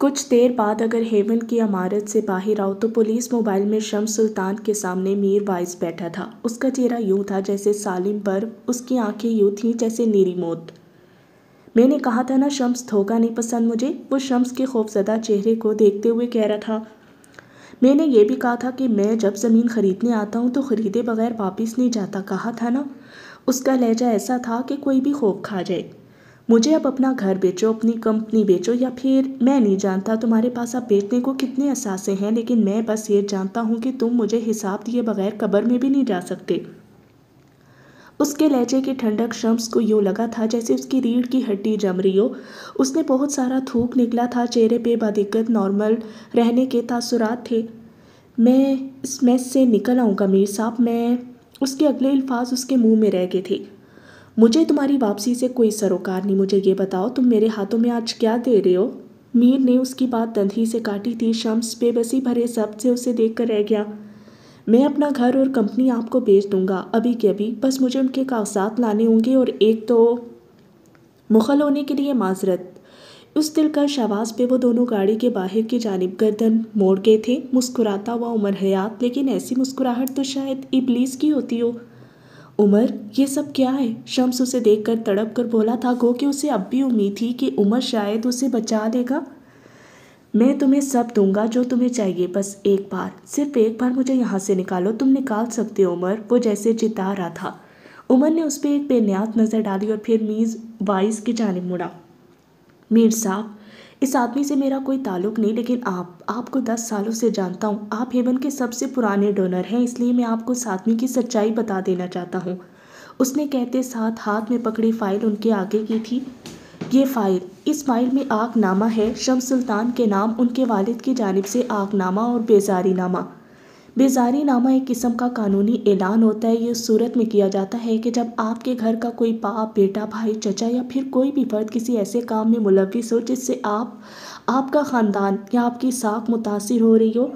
کچھ دیر بعد اگر ہیون کی عمارت سے باہر آؤ تو پولیس موبائل میں شمس سلطان کے سامنے میر وائس بیٹھا تھا۔ اس کا چہرہ یوں تھا جیسے سالم برف، اس کی آنکھیں یوں تھیں جیسے نیری موت۔ میں نے کہا تھا نا شمس دھوکہ نہیں پسند مجھے، وہ شمس کے خوفزدہ چہرے کو دیکھتے ہوئے کہہ رہا تھا۔ میں نے یہ بھی کہا تھا کہ میں جب زمین خریدنے آتا ہوں تو خریدے بغیر واپس نہیں جاتا، کہا تھا نا۔ اس کا لہجہ ایسا تھا کہ کوئی بھی خوف کھا جائے۔ مجھے اب اپنا گھر بیچو، اپنی کمپنی بیچو، یا پھر میں نہیں جانتا تمہارے پاس اب بیچنے کو کتنے اثاثے ہیں، لیکن میں بس یہ جانتا ہوں کہ تم مجھے حساب دیے بغیر قبر میں بھی نہیں جا سکتے۔ اس کے لہجے کی ٹھنڈک شمس کو یوں لگا تھا جیسے اس کی ریڑھ کی ہڈی جم رہی ہو۔ اس نے بہت سارا تھوک نکلا تھا، چہرے پہ بدقت نارمل رہنے کے تاثرات تھے۔ میں اس میس سے نکل آؤں گا میر صاحب، میں اس کے اگلے الفاظ اس کے منہ میں رہ گئے تھے۔ مجھے تمہاری واپسی سے کوئی سروکار نہیں، مجھے یہ بتاؤ تم میرے ہاتھوں میں آج کیا دے رہے ہو؟ میر نے اس کی بات تندھی سے کاٹی تھی۔ شمس بے بسی بھرے ضبط سے اسے دیکھ کر رہ گیا۔ میں اپنا گھر اور کمپنی آپ کو بیچ دوں گا ابھی کے ابھی، بس مجھے ان کے کاغذات لانے ہوں گے، اور ایک تو مخل ہونے کے لیے معذرت۔ اس دلکش آواز پہ وہ دونوں گاڑی کے باہر کی جانب گردن موڑ گئے تھے، مسکراتا ہوا عمر حیات، لیکن ایسی مسکراہٹ تو شاید ابلیس کی ہوتی ہو۔ عمر، یہ سب کیا ہے؟ شمس اسے دیکھ کر تڑپ کر بولا تھا، گو کہ اسے اب بھی امید تھی کہ عمر شاید اسے بچا لے گا۔ میں تمہیں سب دوں گا جو تمہیں چاہیے، بس ایک بار، صرف ایک بار مجھے یہاں سے نکالو۔ تم نکال سکتے ہو عمر، وہ جیسے جتا رہا تھا۔ عمر نے اس پہ ایک بے نیاز نظر ڈالی اور پھر میز وائس کی جانب مڑا۔ میر صاحب، اس آدمی سے میرا کوئی تعلق نہیں، لیکن آپ کو 10 سالوں سے جانتا ہوں۔ آپ ہیون کے سب سے پرانے ڈونر ہیں، اس لیے میں آپ کو اس آدمی کی سچائی بتا دینا چاہتا ہوں۔ اس نے کہتے ساتھ ہاتھ میں پکڑی فائل ان کے آگے کی تھی۔ یہ فائل، اس فائل میں آگ نامہ ہے، شمس سلطان کے نام، ان کے والد کی جانب سے آگ نامہ اور بیزاری نامہ۔ بیزاری نامہ ایک قسم کا قانونی اعلان ہوتا ہے۔ یہ اس صورت میں کیا جاتا ہے کہ جب آپ کے گھر کا کوئی باپ، بیٹا، بھائی، چچا یا پھر کوئی بھی فرد کسی ایسے کام میں ملوث ہو جس سے آپ کا خاندان یا آپ کی ساکھ متاثر ہو رہی ہو،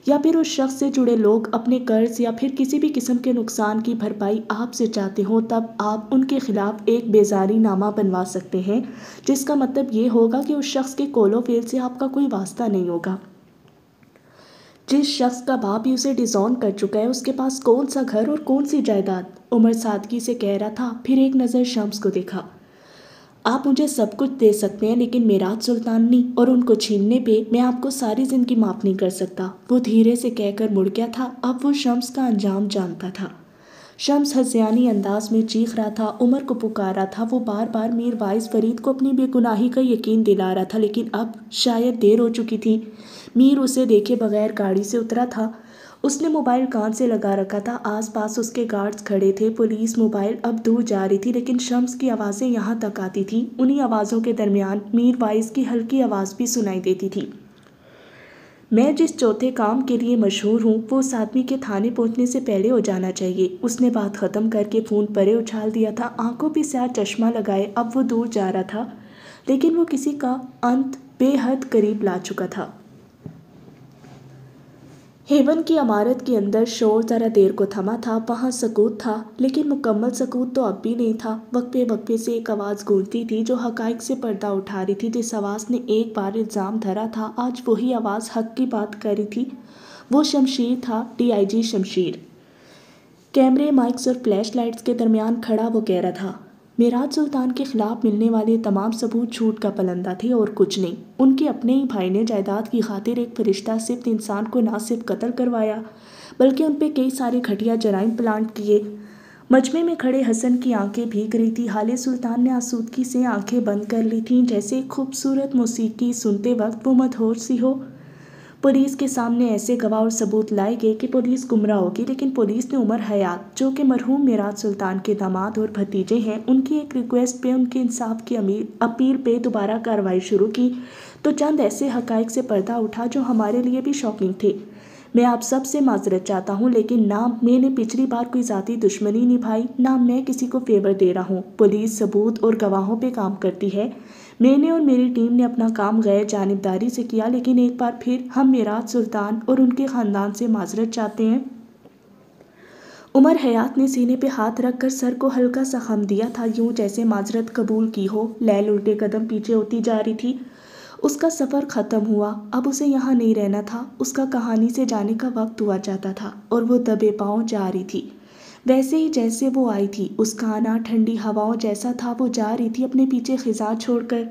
یا پھر اس شخص سے جڑے لوگ اپنے قرض یا پھر کسی بھی قسم کے نقصان کی بھرپائی آپ سے چاہتے ہوں، تب آپ ان کے خلاف ایک بیزاری نامہ بنوا سکتے ہیں، جس کا مطلب یہ ہوگا کہ اس شخص کے قول و فعل سے آپ کا کوئی واسطہ نہیں ہوگا۔ جس شخص کا باپ ہی اسے ڈیزون کر چکا ہے، اس کے پاس کون سا گھر اور کون سی جائیداد؟ عمر سادگی سے کہہ رہا تھا، پھر ایک نظر شمس کو دیکھا۔ آپ مجھے سب کچھ دے سکتے ہیں لیکن میراث سلطان نہیں، اور ان کو چھیننے پہ میں آپ کو ساری زندگی معاف نہیں کر سکتا۔ وہ دھیرے سے کہہ کر مڑ گیا تھا۔ اب وہ شمس کا انجام جانتا تھا۔ شمس ہذیانی انداز میں چیخ رہا تھا، عمر کو پکار رہا تھا۔ وہ بار بار میر وائس فرید کو اپنی بے گناہی کا یقین دلا رہا تھا، لیکن اب شاید دیر ہو چکی تھی۔ میر اسے دیکھے بغیر گاڑی سے اترا تھا۔ اس نے موبائل کان سے لگا رکھا تھا۔ آس پاس اس کے گارڈز کھڑے تھے۔ پولیس موبائل اب دور جا رہی تھی، لیکن شمس کی آوازیں یہاں تک آتی تھیں۔ انہی آوازوں کے درمیان میر وائس کی ہلکی آواز بھی سنائی دیتی تھی۔ میں جس چوتھے کام کے لیے مشہور ہوں، وہ اس آدمی کے تھانے پہنچنے سے پہلے ہو جانا چاہیے۔ اس نے بات ختم کر کے فون پرے اچھال دیا تھا۔ آنکھوں پہ سیاہ چشمہ لگائے اب وہ دور جا رہا تھا، لیکن وہ کسی کا انت بے حد قریب لا چکا تھا۔ ہیون کی عمارت کے اندر شور ذرا دیر کو تھما تھا۔ وہاں سکوت تھا، لیکن مکمل سکوت تو اب بھی نہیں تھا۔ وقفے وقفے سے ایک آواز گونجتی تھی جو حقائق سے پردہ اٹھا رہی تھی۔ جس آواز نے ایک بار الزام دھرا تھا، آج وہی آواز حق کی بات کر رہی تھی۔ وہ شمشیر تھا، DIG شمشیر۔ کیمرے، مائکس اور فلیش لائٹس کے درمیان کھڑا وہ کہہ رہا تھا، میراث سلطان کے خلاف ملنے والے تمام ثبوت جھوٹ کا پلندہ تھے اور کچھ نہیں۔ ان کے اپنے ہی بھائی نے جائیداد کی خاطر ایک فرشتہ صفت انسان کو نہ صرف قتل کروایا، بلکہ ان پہ کئی سارے گھٹیا جرائم پلانٹ کیے۔ مجمع میں کھڑے حسن کی آنکھیں بھیگ رہی تھی۔ حالِ سلطان نے آسودگی سے آنکھیں بند کر لی تھیں، جیسے ایک خوبصورت موسیقی سنتے وقت وہ مدہوش سی ہو۔ پولیس کے سامنے ایسے گواہ اور ثبوت لائے گئے کہ پولیس گمراہ ہوگی، لیکن پولیس نے عمر حیات، جو کہ مرحوم میراث سلطان کے داماد اور بھتیجے ہیں، ان کی ایک ریکویسٹ پہ، ان کے انصاف کی اپیل پہ دوبارہ کارروائی شروع کی تو چند ایسے حقائق سے پردہ اٹھا جو ہمارے لیے بھی شاکنگ تھے۔ میں آپ سب سے معذرت چاہتا ہوں، لیکن نہ میں نے پچھلی بار کوئی ذاتی دشمنی نبھائی، نہ میں کسی کو فیور دے رہا ہوں۔ پولیس ثبوت اور گواہوں پہ کام کرتی ہے۔ میں نے اور میری ٹیم نے اپنا کام غیر جانبداری سے کیا، لیکن ایک بار پھر ہم میراث سلطان اور ان کے خاندان سے معذرت چاہتے ہیں۔ عمر حیات نے سینے پہ ہاتھ رکھ کر سر کو ہلکا سا خم دیا تھا، یوں جیسے معذرت قبول کی ہو۔ لیل الٹے قدم پیچھے ہوتی جا رہی تھی۔ اس کا سفر ختم ہوا، اب اسے یہاں نہیں رہنا تھا، اس کا کہانی سے جانے کا وقت ہوا چاہتا تھا اور وہ دبے پاؤں جا رہی تھی، ویسے ہی جیسے وہ آئی تھی۔ اس کا آنا ٹھنڈی ہواؤں جیسا تھا، وہ جا رہی تھی اپنے پیچھے خزاں چھوڑ کر۔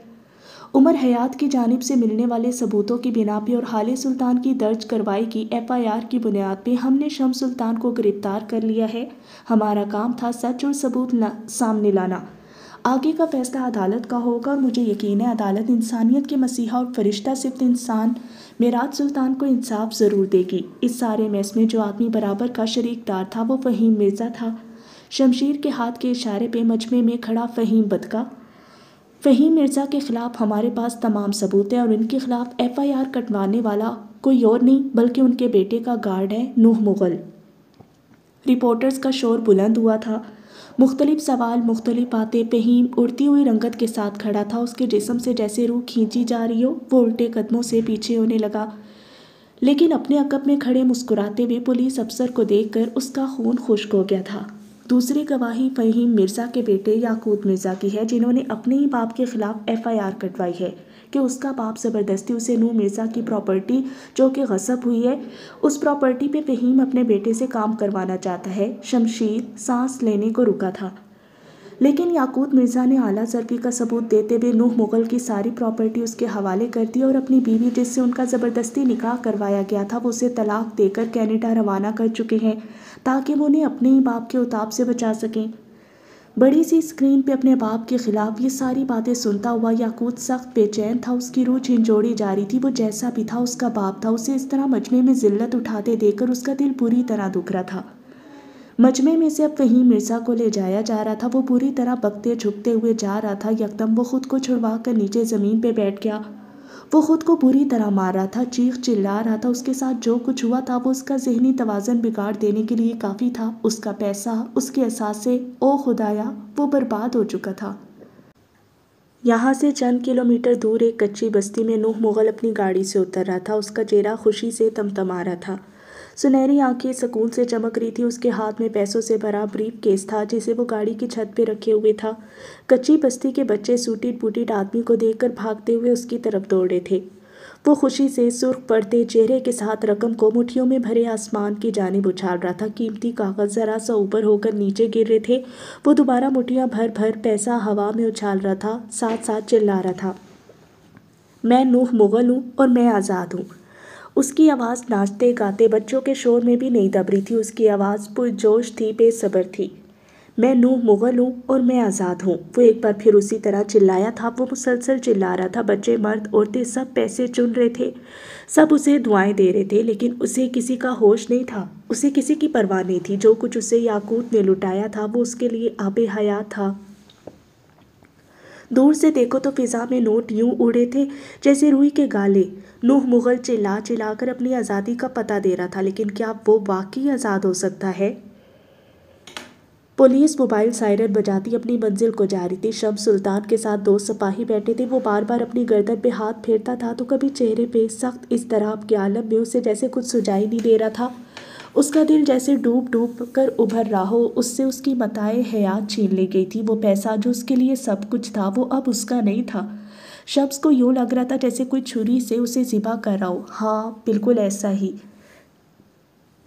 عمر حیات کی جانب سے ملنے والے ثبوتوں کی بنا پہ اور حال سلطان کی درج کروائی کی FIR کی بنیاد پہ ہم نے شمس سلطان کو گرفتار کر لیا ہے۔ ہمارا کام تھا سچ اور ثبوت سامنے لانا۔ آگے کا فیصلہ عدالت کا ہوگا، اور مجھے یقین ہے عدالت انسانیت کے مسیحا اور فرشتہ صفت انسان میراج سلطان کو انصاف ضرور دے گی۔ اس سارے میس میں جو آدمی برابر کا شریک دار تھا وہ فہیم مرزا تھا۔ شمشیر کے ہاتھ کے اشارے پہ مجمع میں کھڑا فہیم بدکا۔ فہیم مرزا کے خلاف ہمارے پاس تمام ثبوت ہیں، اور ان کے خلاف FIR کٹوانے والا کوئی اور نہیں بلکہ ان کے بیٹے کا گارڈ ہے، نوح مغل۔ رپورٹرز کا شور بلند ہوا تھا، مختلف سوال، مختلف باتیں۔ فہیم اڑتی ہوئی رنگت کے ساتھ کھڑا تھا، اس کے جسم سے جیسے روح کھینچی جا رہی ہو۔ وہ الٹے قدموں سے پیچھے ہونے لگا، لیکن اپنے عقب میں کھڑے مسکراتے ہوئے پولیس افسر کو دیکھ کر اس کا خون خشک ہو گیا تھا۔ دوسری گواہی فہیم مرزا کے بیٹے یاقوت مرزا کی ہے، جنہوں نے اپنے ہی باپ کے خلاف FIR کٹوائی ہے کہ اس کا باپ زبردستی اسے نوح مرزا کی پراپرٹی جو کہ غصب ہوئی ہے، اس پراپرٹی پہ فہیم اپنے بیٹے سے کام کروانا چاہتا ہے۔ شمشیر سانس لینے کو رکا تھا، لیکن یاقوت مرزا نے اعلیٰ ضربی کا ثبوت دیتے ہوئے نوح مغل کی ساری پراپرٹی اس کے حوالے کر دی، اور اپنی بیوی جس سے ان کا زبردستی نکاح کروایا گیا تھا وہ اسے طلاق دے کر کینیڈا روانہ کر چکے ہیں تاکہ وہ انہیں اپنے ہی باپ کے عتاب سے بچا سکیں۔ بڑی سی اسکرین پہ اپنے باپ کے خلاف یہ ساری باتیں سنتا ہوا یاقوت سخت بے چین تھا، اس کی روح جھنجھوڑی جا رہی تھی۔ وہ جیسا بھی تھا اس کا باپ تھا، اسے اس طرح مجمع میں ذلت اٹھاتے دیکھ کر اس کا دل بری طرح دکھ رہا تھا۔ مجمع میں سے اب فہیم مرزا کو لے جایا جا رہا تھا، وہ بری طرح بکتے جھکتے ہوئے جا رہا تھا۔ یکدم وہ خود کو چھڑوا کر نیچے زمین پہ بیٹھ گیا، وہ خود کو بری طرح مار رہا تھا، چیخ چلا رہا تھا۔ اس کے ساتھ جو کچھ ہوا تھا وہ اس کا ذہنی توازن بگاڑ دینے کے لیے کافی تھا۔ اس کا پیسہ، اس کے اثاثے، او خدایا، وہ برباد ہو چکا تھا۔ یہاں سے چند کلومیٹر دور ایک کچی بستی میں نوح مغل اپنی گاڑی سے اتر رہا تھا، اس کا چہرہ خوشی سے تمتما رہا تھا، سنہری آنکھیں سکون سے چمک رہی تھی۔ اس کے ہاتھ میں پیسوں سے بھرا بریف کیس تھا جسے وہ گاڑی کی چھت پہ رکھے ہوئے تھا۔ کچی بستی کے بچے سوٹیڈ بوٹیڈ آدمی کو دیکھ کر بھاگتے ہوئے اس کی طرف دوڑے تھے۔ وہ خوشی سے سرخ پڑتے چہرے کے ساتھ رقم کو مٹھیوں میں بھرے آسمان کی جانب اچھال رہا تھا۔ قیمتی کاغذ ذرا سا اوپر ہو کر نیچے گر رہے تھے، وہ دوبارہ مٹھیاں بھر بھر پیسہ ہوا میں اچھال رہا تھا، ساتھ ساتھ چلا رہا تھا، میں نوح مغل ہوں اور میں آزاد ہوں۔ اس کی آواز ناچتے گاتے بچوں کے شور میں بھی نہیں دب رہی تھی، اس کی آواز پرجوش تھی، بے صبر تھی۔ میں نوح مغل ہوں اور میں آزاد ہوں، وہ ایک بار پھر اسی طرح چلایا تھا۔ وہ مسلسل چلا رہا تھا، بچے مرد عورتیں سب پیسے چن رہے تھے، سب اسے دعائیں دے رہے تھے، لیکن اسے کسی کا ہوش نہیں تھا، اسے کسی کی پرواہ نہیں تھی۔ جو کچھ اسے یاقوت نے لٹایا تھا وہ اس کے لیے آب حیات تھا۔ دور سے دیکھو تو فضا میں نوٹ یوں اڑے تھے جیسے روئی کے گالے۔ نوح مغل چلا چلا کر اپنی آزادی کا پتہ دے رہا تھا، لیکن کیا وہ واقعی آزاد ہو سکتا ہے؟ پولیس موبائل سائرن بجاتی اپنی منزل کو جا رہی تھی۔ شمس سلطان کے ساتھ 2 سپاہی بیٹھے تھے، وہ بار بار اپنی گردن پہ ہاتھ پھیرتا تھا تو کبھی چہرے پہ سخت اضطراب کے عالم میں اسے جیسے کچھ سجائی نہیں دے رہا تھا، اس کا دل جیسے ڈوب ڈوب کر ابھر رہا ہو، اس سے اس کی متاع حیات چھین لی گئی تھی۔ وہ پیسہ جو اس کے لیے سب کچھ تھا وہ اب اس کا نہیں تھا۔ شمس کو یوں لگ رہا تھا جیسے کوئی چھری سے اسے ذبح کر رہا ہو۔ ہاں بالکل ایسا ہی۔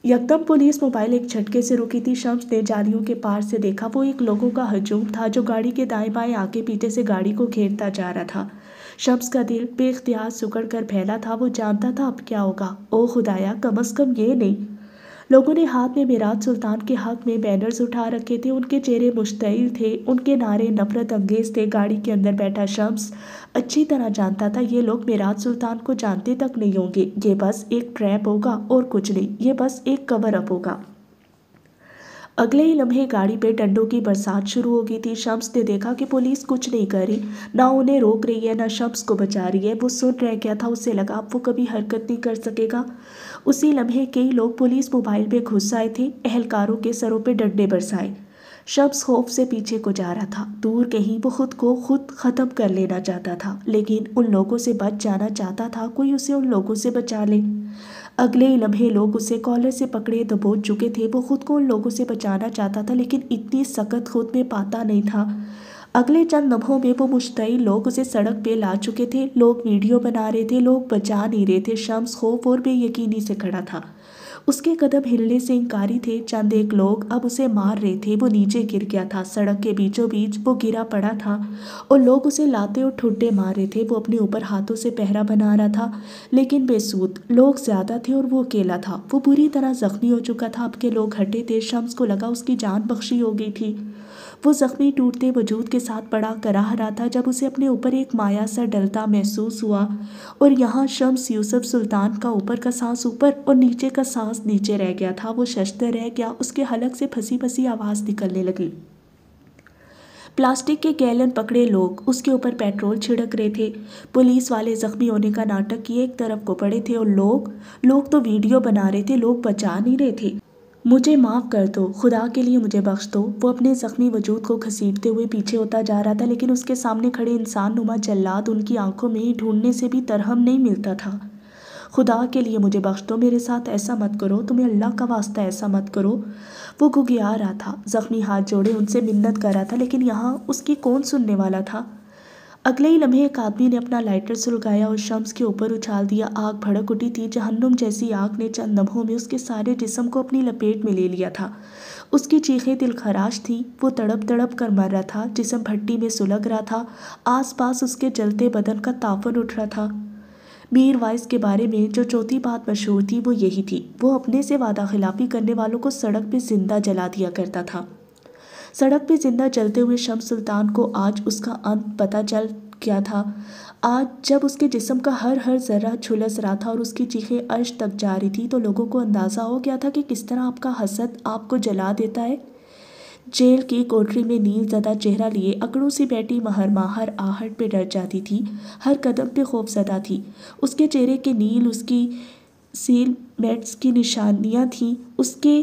یکدم پولیس موبائل ایک جھٹکے سے رکی تھی۔ شمس نے جالیوں کے پار سے دیکھا، وہ ایک لوگوں کا ہجوم تھا جو گاڑی کے دائیں بائیں آگے پیچھے سے گاڑی کو گھیرتا جا رہا تھا۔ شمس کا دل بے اختیار سکڑ کر پھیلا تھا، وہ جانتا تھا اب کیا ہوگا۔ او خدایا، کم از کم یہ نہیں۔ لوگوں نے ہاتھ میں میراج سلطان کے حق میں بینرز اٹھا رکھے تھے، ان کے چہرے مشتعل تھے، ان کے نعرے نفرت انگیز تھے۔ گاڑی کے اندر بیٹھا شمس اچھی طرح جانتا تھا یہ لوگ میراج سلطان کو جانتے تک نہیں ہوں گے، یہ بس ایک ٹریپ ہوگا اور کچھ نہیں، یہ بس ایک کور اپ ہوگا۔ اگلے ہی لمحے گاڑی پہ ڈنڈوں کی برسات شروع ہو گئی تھی۔ شمس نے دیکھا کہ پولیس کچھ نہیں کر رہی، نہ انہیں روک رہی ہے، نہ شمس کو بچا رہی ہے۔ وہ سن رہ گیا تھا، اسے لگا اب وہ کبھی حرکت نہیں کر سکے گا۔ اسی لمحے کئی لوگ پولیس موبائل پہ گھس آئے تھے، اہلکاروں کے سروں پہ ڈنڈے برسائے۔ شمس خوف سے پیچھے کو جا رہا تھا، دور کہیں وہ خود کو خود ختم کر لینا چاہتا تھا، لیکن ان لوگوں سے بچ جانا چاہتا تھا، کوئی اسے ان لوگوں سے بچا لے۔ اگلے ہی لمحے لوگ اسے کالر سے پکڑے دبوچ چکے تھے، وہ خود کو ان لوگوں سے بچانا چاہتا تھا لیکن اتنی سخت خود میں پاتا نہیں تھا۔ اگلے چند لمحوں میں وہ مشتعل لوگ اسے سڑک پہ لا چکے تھے، لوگ ویڈیو بنا رہے تھے، لوگ بچا نہیں رہے تھے۔ شمس خوف اور بے یقینی سے کھڑا تھا، اس کے قدم ہلنے سے انکاری تھے۔ چند ایک لوگ اب اسے مار رہے تھے، وہ نیچے گر گیا تھا، سڑک کے بیچوں بیچ وہ گرا پڑا تھا اور لوگ اسے لاتے اور ٹھڈے مار رہے تھے۔ وہ اپنے اوپر ہاتھوں سے پہرا بنا رہا تھا لیکن بے سود، لوگ زیادہ تھے اور وہ اکیلا تھا۔ وہ بری طرح زخمی ہو چکا تھا، اب کے لوگ ہٹے تھے، شمس کو لگا اس کی جان بخشی ہو گئی تھی۔ وہ زخمی ٹوٹتے وجود کے ساتھ پڑا کراہ رہا تھا جب اسے اپنے اوپر ایک مایا سا ڈلتا محسوس ہوا، اور یہاں شمس یوسف سلطان کا اوپر کا سانس اوپر اور نیچے کا سانس نیچے رہ گیا تھا۔ وہ ششدر رہ گیا، اس کے حلق سے پھنسی پھنسی آواز نکلنے لگی۔ پلاسٹک کے گیلن پکڑے لوگ اس کے اوپر پیٹرول چھڑک رہے تھے۔ پولیس والے زخمی ہونے کا ناٹک کیے ایک طرف کو پڑے تھے اور لوگ تو ویڈیو بنا رہے تھے، لوگ بچا نہیں رہے تھے۔ مجھے معاف کر دو، خدا کے لیے مجھے بخش دو۔ وہ اپنے زخمی وجود کو گھسیٹتے ہوئے پیچھے ہوتا جا رہا تھا لیکن اس کے سامنے کھڑے انسان نما جلاد ان کی آنکھوں میں ہی ڈھونڈنے سے بھی ترہم نہیں ملتا تھا۔ خدا کے لیے مجھے بخش دو، میرے ساتھ ایسا مت کرو، تمہیں اللہ کا واسطہ ایسا مت کرو۔ وہ گھگیا رہا تھا، زخمی ہاتھ جوڑے ان سے منت کر رہا تھا لیکن یہاں اس کی کون سننے والا تھا۔ اگلے ہی لمحے ایک آدمی نے اپنا لائٹر سلگایا اور شمس کے اوپر اچھال دیا۔ آگ بھڑک اٹھی تھی، جہنم جیسی آگ نے چند لمحوں میں اس کے سارے جسم کو اپنی لپیٹ میں لے لیا تھا۔ اس کی چیخیں دل خراش تھیں، وہ تڑپ تڑپ کر مر رہا تھا، جسم بھٹی میں سلگ رہا تھا، آس پاس اس کے جلتے بدن کا تعفن اٹھ رہا تھا۔ میر وائس کے بارے میں جو چوتھی بات مشہور تھی وہ یہی تھی، وہ اپنے سے وعدہ خلافی کرنے والوں کو سڑک پہ زندہ جلا دیا کرتا تھا۔ سڑک پہ زندہ جلتے ہوئے شمس سلطان کو آج اس کا انت پتہ چل گیا تھا۔ آج جب اس کے جسم کا ہر ذرہ جھلس رہا تھا اور اس کی چیخیں عرش تک جا رہی تھی تو لوگوں کو اندازہ ہو گیا تھا کہ کس طرح آپ کا حسد آپ کو جلا دیتا ہے۔ جیل کی کوٹری میں نیل زدہ چہرہ لیے اکڑوں سی بیٹی مہرما ہر آہٹ پہ ڈر جاتی تھی، ہر قدم پہ خوف زدہ تھی۔ اس کے چہرے کے نیل اس کی سیل میٹس کی نشانیاں تھیں۔ اس کے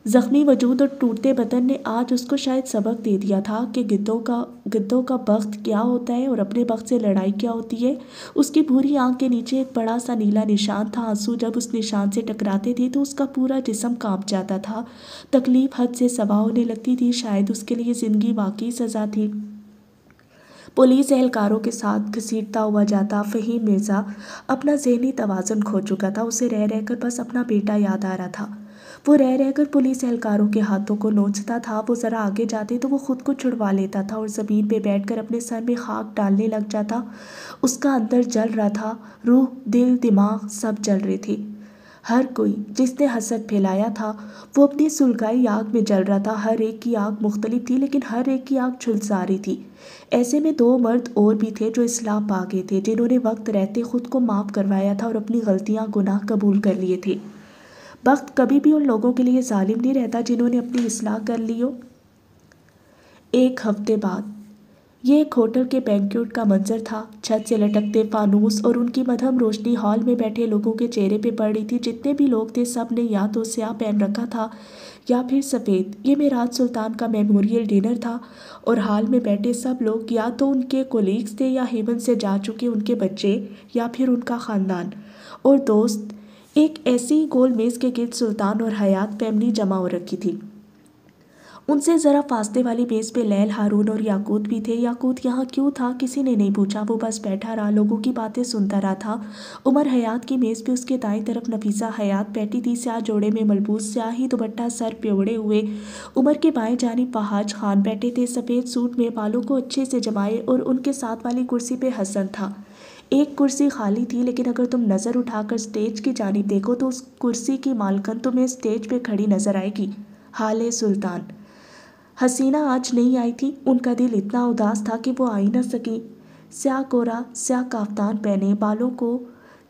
زخمی وجود اور ٹوٹتے بدن نے آج اس کو شاید سبق دے دیا تھا کہ گدوں کا بخت کیا ہوتا ہے اور اپنے بخت سے لڑائی کیا ہوتی ہے۔ اس کی بھوری آنکھ کے نیچے ایک بڑا سا نیلا نشان تھا، آنسو جب اس نشان سے ٹکراتے تھے تو اس کا پورا جسم کانپ جاتا تھا، تکلیف حد سے سوا ہونے لگتی تھی، شاید اس کے لیے زندگی واقعی سزا تھی۔ پولیس اہلکاروں کے ساتھ گھسیٹتا ہوا جاتا۔ فہیم مرزا اپنا ذہنی توازن کھو چکا تھا، اسے رہ رہ کر بس اپنا بیٹا یاد آ رہا تھا۔ وہ رہ رہ کر پولیس اہلکاروں کے ہاتھوں کو نوچتا تھا، وہ ذرا آگے جاتے تو وہ خود کو چھڑوا لیتا تھا اور زمین پہ بیٹھ کر اپنے سر میں خاک ڈالنے لگ جاتا۔ اس کا اندر جل رہا تھا، روح دل دماغ سب جل رہے تھے۔ ہر کوئی جس نے حسد پھیلایا تھا وہ اپنی سلگائی آگ میں جل رہا تھا، ہر ایک کی آگ مختلف تھی لیکن ہر ایک کی آگ جھلسا رہی تھی۔ ایسے میں دو مرد اور بھی تھے جو اصلاح پا گئے تھے، جنہوں نے وقت رہتے خود کو معاف کروایا تھا اور اپنی غلطیاں گناہ قبول کر لیے تھے۔ وقت کبھی بھی ان لوگوں کے لیے ظالم نہیں رہتا جنہوں نے اپنی اصلاح کر لی ہو۔ ایک ہفتے بعد یہ ایک ہوٹل کے بینکوٹ کا منظر تھا، چھت سے لٹکتے فانوس اور ان کی مدھم روشنی ہال میں بیٹھے لوگوں کے چہرے پہ پڑ رہی تھی۔ جتنے بھی لوگ تھے سب نے یا تو سیاہ پہن رکھا تھا یا پھر سفید۔ یہ معراج سلطان کا میموریل ڈنر تھا اور ہال میں بیٹھے سب لوگ یا تو ان کے کولیگز تھے یا ہیون سے جا چکے ان کے بچے یا پھر ان کا خاندان اور دوست۔ ایک ایسی گول میز کے گرد سلطان اور حیات فیملی جمع ہو رکھی تھی۔ ان سے ذرا فاصلے والی میز پہ لیل، ہارون اور یاقوت بھی تھے۔ یاقوت یہاں کیوں تھا کسی نے نہیں پوچھا، وہ بس بیٹھا رہا، لوگوں کی باتیں سنتا رہا تھا۔ عمر حیات کی میز پہ اس کے دائیں طرف نفیسہ حیات بیٹھی تھی، سیاہ جوڑے میں ملبوس، سیاہی دوپٹہ سر پہ اوڑھے ہوئے۔ عمر کے بائیں جانب فہاج خان بیٹھے تھے، سفید سوٹ میں، بالوں کو اچھے سے جمائے، اور ان کے ساتھ والی کرسی پہ حسن تھا۔ ایک کرسی خالی تھی لیکن اگر تم نظر اٹھا کر سٹیج کی جانب دیکھو تو اس کرسی کی مالکن تمہیں سٹیج پہ کھڑی نظر آئے گی، حالِ سلطان۔ حسینہ آج نہیں آئی تھی، ان کا دل اتنا اداس تھا کہ وہ آ ہی نہ سکی۔ سیاہ کورا سیاہ کافتان پہنے، بالوں کو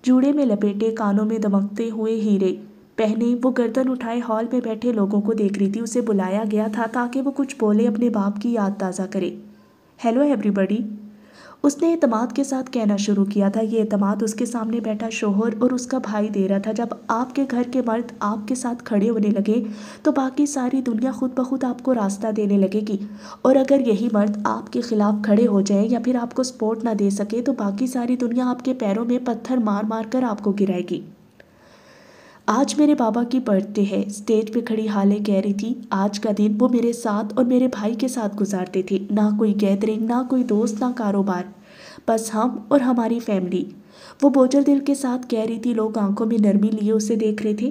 جوڑے میں لپیٹے، کانوں میں دمکتے ہوئے ہیرے پہنے، وہ گردن اٹھائے ہال میں بیٹھے لوگوں کو دیکھ رہی تھی۔ اسے بلایا گیا تھا تاکہ وہ کچھ بولے، اپنے باپ کی یاد تازہ کرے۔ ہیلو ایوری بڈی، اس نے اعتماد کے ساتھ کہنا شروع کیا تھا۔ یہ اعتماد اس کے سامنے بیٹھا شوہر اور اس کا بھائی دے رہا تھا۔ جب آپ کے گھر کے مرد آپ کے ساتھ کھڑے ہونے لگے تو باقی ساری دنیا خود بخود آپ کو راستہ دینے لگے گی، اور اگر یہی مرد آپ کے خلاف کھڑے ہو جائیں یا پھر آپ کو سپورٹ نہ دے سکے تو باقی ساری دنیا آپ کے پیروں میں پتھر مار مار کر آپ کو گرائے گی۔ آج میرے بابا کی برتھ ڈے ہے، اسٹیج پہ کھڑی ہالے کہہ رہی تھی۔ آج کا دن وہ میرے ساتھ اور میرے بھائی کے ساتھ گزارتے تھے، نہ کوئی گیدرنگ، نہ کوئی دوست، نہ کاروبار، بس ہم اور ہماری فیملی۔ وہ بوجھل دل کے ساتھ کہہ رہی تھی، لوگ آنکھوں میں نرمی لیے اسے دیکھ رہے تھے۔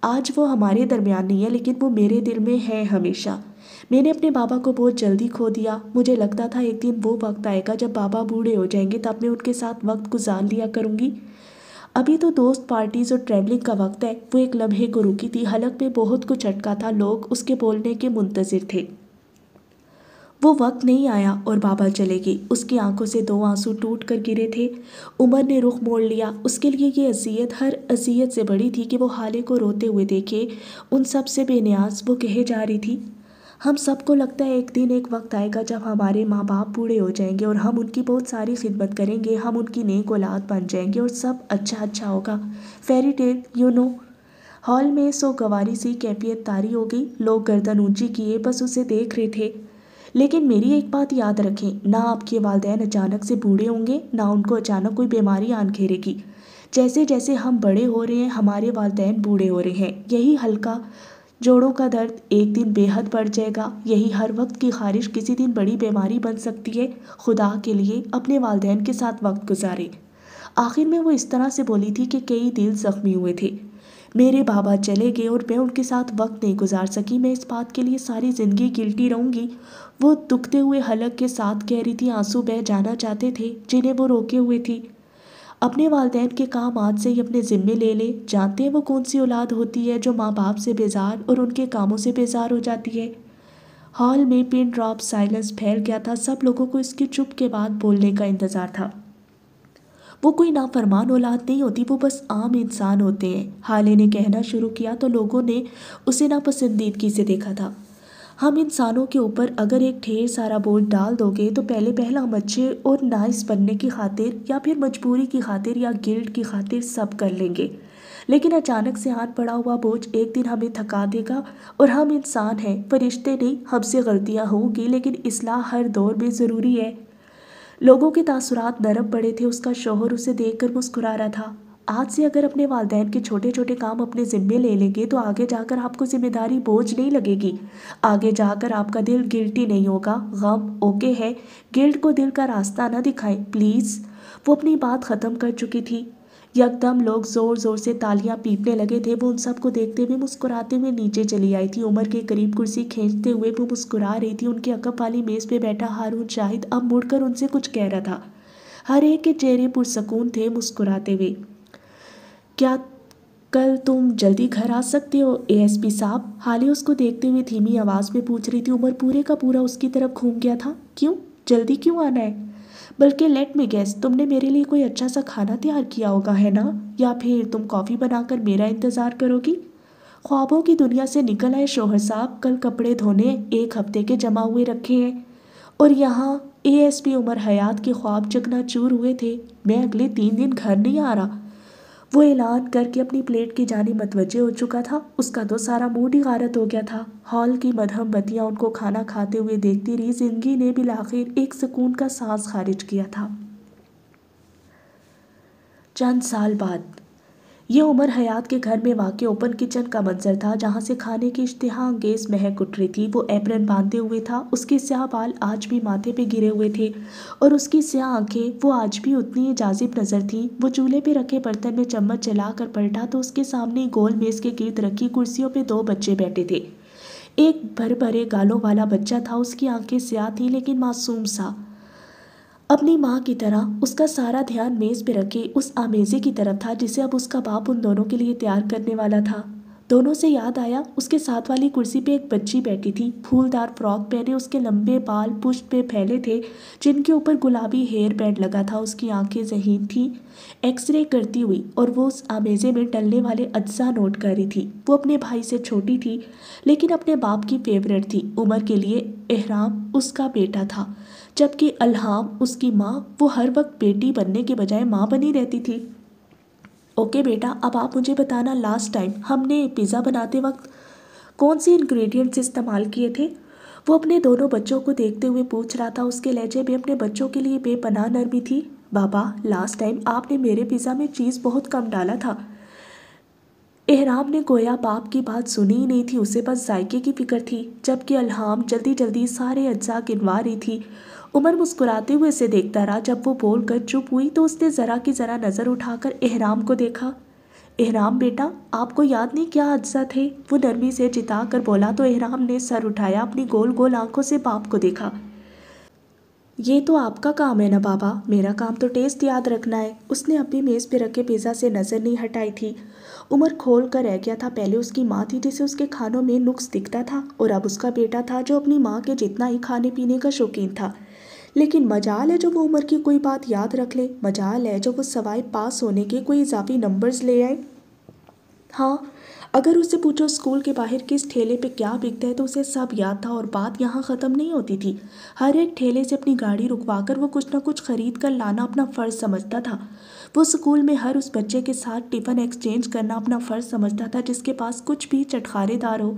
آج وہ ہمارے درمیان نہیں ہے، لیکن وہ میرے دل میں ہے ہمیشہ۔ میں نے اپنے بابا کو بہت جلدی کھو دیا۔ مجھے لگتا تھا ایک دن وہ وقت آئے گا جب بابا بوڑھے ہو جائیں گے، تب میں ان کے ساتھ وقت گزار لیا کروں گی۔ ابھی تو دوست پارٹیز اور ٹریولنگ کا وقت ہے۔ وہ ایک لمحے کو رکی تھی، حلق میں بہت کچھ اٹکا تھا، لوگ اس کے بولنے کے منتظر تھے۔ وہ وقت نہیں آیا اور بابا چلے گئے۔ اس کی آنکھوں سے 2 آنسو ٹوٹ کر گرے تھے۔ عمر نے رخ موڑ لیا۔ اس کے لیے یہ اذیت ہر اذیت سے بڑی تھی کہ وہ حالے کو روتے ہوئے دیکھے۔ ان سب سے بے نیاز وہ کہے جا رہی تھی، ہم سب کو لگتا ہے ایک دن ایک وقت آئے گا جب ہمارے ماں باپ بوڑھے ہو جائیں گے اور ہم ان کی بہت ساری خدمت کریں گے، ہم ان کی نیک اولاد بن جائیں گے اور سب اچھا ہوگا۔ Fairy tale you know. ہال میں سوگواری سی کیفیت طاری ہو گئی۔ لوگ گردن اونچی کیے بس اسے دیکھ رہے تھے۔ لیکن میری ایک بات یاد رکھیں، نہ آپ کے والدین اچانک سے بوڑھے ہوں گے، نہ ان کو اچانک کوئی بیماری آن گھیرے گی۔ جیسے جیسے ہم بڑے ہو رہے ہیں، ہمارے والدین بوڑھے ہو رہے ہیں۔ یہی ہلکا جوڑوں کا درد ایک دن بے حد بڑھ جائے گا، یہی ہر وقت کی خارش کسی دن بڑی بیماری بن سکتی ہے۔ خدا کے لیے اپنے والدین کے ساتھ وقت گزارے۔ آخر میں وہ اس طرح سے بولی تھی کہ کئی دل زخمی ہوئے تھے۔ میرے بابا چلے گئے اور میں ان کے ساتھ وقت نہیں گزار سکی۔ میں اس بات کے لیے ساری زندگی گلٹی رہوں گی۔ وہ دکھتے ہوئے حلق کے ساتھ کہہ رہی تھی، آنسو بہہ جانا چاہتے تھے جنہیں وہ روکے ہوئے تھی۔ اپنے والدین کے کام آج سے ہی اپنے ذمے لے لے۔ جانتے ہیں وہ کون سی اولاد ہوتی ہے جو ماں باپ سے بیزار اور ان کے کاموں سے بیزار ہو جاتی ہے؟ ہال میں پن ڈراپ سائلنس پھیل گیا تھا۔ سب لوگوں کو اس کی چپ کے بعد بولنے کا انتظار تھا۔ وہ کوئی نافرمان اولاد نہیں ہوتی، وہ بس عام انسان ہوتے ہیں۔ حالے نے کہنا شروع کیا تو لوگوں نے اسے ناپسندیدگی سے دیکھا تھا۔ ہم انسانوں کے اوپر اگر ایک ڈھیر سارا بوجھ ڈال دو گے تو پہلا ہم اچھے اور نائس بننے کی خاطر یا پھر مجبوری کی خاطر یا گلٹ کی خاطر سب کر لیں گے، لیکن اچانک سے ہاتھ پڑا ہوا بوجھ ایک دن ہمیں تھکا دے گا۔ اور ہم انسان ہیں، فرشتے نہیں، ہم سے غلطیاں ہوں گی، لیکن اصلاح ہر دور میں ضروری ہے۔ لوگوں کے تاثرات نرم پڑے تھے۔ اس کا شوہر اسے دیکھ کر مسکرا رہا تھا۔ آج سے اگر اپنے والدین کے چھوٹے چھوٹے کام اپنے ذمے لے لیں گے تو آگے جا کر آپ کو ذمہ داری بوجھ نہیں لگے گی۔ آگے جا کر آپ کا دل گلٹی نہیں ہوگا۔ غم اوکے ہے، گلٹ کو دل کا راستہ نہ دکھائیں پلیز۔ وہ اپنی بات ختم کر چکی تھی۔ یکدم لوگ زور زور سے تالیاں پیٹنے لگے تھے۔ وہ ان سب کو دیکھتے ہوئے مسکراتے ہوئے نیچے چلی آئی تھی۔ عمر کے قریب کرسی کھینچتے ہوئے وہ مسکرا رہی تھی۔ ان کے عقب والی میز پہ بیٹھا ہارون شاہد اب مڑ کر ان سے کچھ کہہ رہا تھا۔ ہر ایک کے چہرے پرسکون تھے مسکراتے ہوئے۔ کیا کل تم جلدی گھر آ سکتے ہو اے ایس پی صاحب؟ حالے اس کو دیکھتے ہوئے دھیمی آواز میں پوچھ رہی تھی۔ عمر پورے کا پورا اس کی طرف گھوم گیا تھا۔ کیوں جلدی کیوں آنا ہے؟ بلکہ لیٹ می گیس، تم نے میرے لیے کوئی اچھا سا کھانا تیار کیا ہوگا ہے نا؟ یا پھر تم کافی بنا کر میرا انتظار کرو گی؟ خوابوں کی دنیا سے نکل آئے شوہر صاحب، کل کپڑے دھونے 1 ہفتے کے جمع ہوئے رکھے ہیں اور یہاں اے ایس پی عمر حیات کے خواب چکنا چور ہوئے تھے۔ میں اگلے 3 دن گھر نہیں آ رہا، وہ اعلان کر کے اپنی پلیٹ کی جانب متوجہ ہو چکا تھا۔ اس کا تو سارا موڈ ہی غارت ہو گیا تھا۔ ہال کی مدھم بتیاں ان کو کھانا کھاتے ہوئے دیکھتی رہی۔ زندگی نے بالآخر ایک سکون کا سانس خارج کیا تھا۔ چند سال بعد یہ عمر حیات کے گھر میں واقع اوپن کچن کا منظر تھا، جہاں سے کھانے کی اشتہا انگیز مہک اٹھ رہی تھی۔ وہ ایپرن باندھے ہوئے تھا، اس کے سیاہ بال آج بھی ماتھے پہ گرے ہوئے تھے اور اس کی سیاہ آنکھیں وہ آج بھی اتنی ہی جاذب نظر تھیں۔ وہ چولہے پہ رکھے برتن میں چمچ چلا کر پلٹا تو اس کے سامنے گول میز کے گرد رکھی کرسیوں پہ 2 بچے بیٹھے تھے۔ ایک بھرے گالوں والا بچہ تھا، اس کی آنکھیں سیاہ تھیں لیکن معصوم سا، اپنی ماں کی طرح۔ اس کا سارا دھیان میز پہ رکھے اس آمیزے کی طرف تھا جسے اب اس کا باپ ان دونوں کے لیے تیار کرنے والا تھا۔ دونوں سے یاد آیا، اس کے ساتھ والی کرسی پہ ایک بچی بیٹھی تھی، پھولدار فراک پہنے، اس کے لمبے بال پشت پہ پھیلے تھے جن کے اوپر گلابی ہیئر بینڈ لگا تھا۔ اس کی آنکھیں ذہین تھیں، ایکس رے کرتی ہوئی، اور وہ اس آمیزے میں ڈلنے والے اجزاء نوٹ کر رہی تھی۔ وہ اپنے بھائی سے چھوٹی تھی لیکن اپنے باپ کی فیورٹ تھی۔ عمر کے لیے احرام اس کا بیٹا تھا، جبکہ الہام اس کی ماں۔ وہ ہر وقت بیٹی بننے کے بجائے ماں بنی رہتی تھی۔ اوکے بیٹا، اب آپ مجھے بتانا، لاسٹ ٹائم ہم نے پیزا بناتے وقت کون سی انگریڈینٹس استعمال کیے تھے؟ وہ اپنے دونوں بچوں کو دیکھتے ہوئے پوچھ رہا تھا۔ اس کے لہجے میں اپنے بچوں کے لیے بے پناہ نرمی تھی۔ بابا، لاسٹ ٹائم آپ نے میرے پیزا میں چیز بہت کم ڈالا تھا۔ احرام نے گویا باپ کی بات سنی ہی نہیں تھی، اسے بس ذائقے کی فکر تھی، جبکہ الہام جلدی جلدی سارے اجزاء گنوا رہی تھی۔ عمر مسکراتے ہوئے اسے دیکھتا رہا، جب وہ بول کر چپ ہوئی تو اس نے ذرا کی ذرا نظر اٹھا کر احرام کو دیکھا۔ احرام بیٹا، آپ کو یاد نہیں کیا اجزاء تھے؟ وہ نرمی سے جتا کر بولا تو احرام نے سر اٹھایا، اپنی گول گول آنکھوں سے باپ کو دیکھا۔ یہ تو آپ کا کام ہے نا بابا، میرا کام تو ٹیسٹ یاد رکھنا ہے۔ اس نے اپنی میز پہ رکھے پیزا سے نظر نہیں ہٹائی تھی۔ عمر کھول کر رہ گیا تھا، پہلے اس کی ماں تھی جسے اس کے کھانوں میں نقص دکھتا تھا، اور اب اس کا بیٹا تھا جو اپنی ماں کے جتنا ہی کھانے پینے کا شوقین تھا۔ لیکن مجال ہے جو وہ عمر کی کوئی بات یاد رکھ لے، مجال ہے جو وہ سوائے پاس ہونے کے کوئی اضافی نمبرز لے آئے۔ ہاں، اگر اس سے پوچھو اسکول کے باہر کس ٹھیلے پہ کیا بکتا ہے تو اسے سب یاد تھا، اور بات یہاں ختم نہیں ہوتی تھی۔ ہر ایک ٹھیلے سے اپنی گاڑی رکوا کر وہ کچھ نہ کچھ خرید کر لانا اپنا فرض سمجھتا تھا۔ وہ اسکول میں ہر اس بچے کے ساتھ ٹفن ایکسچینج کرنا اپنا فرض سمجھتا تھا جس کے پاس کچھ بھی چٹخارے دار ہو۔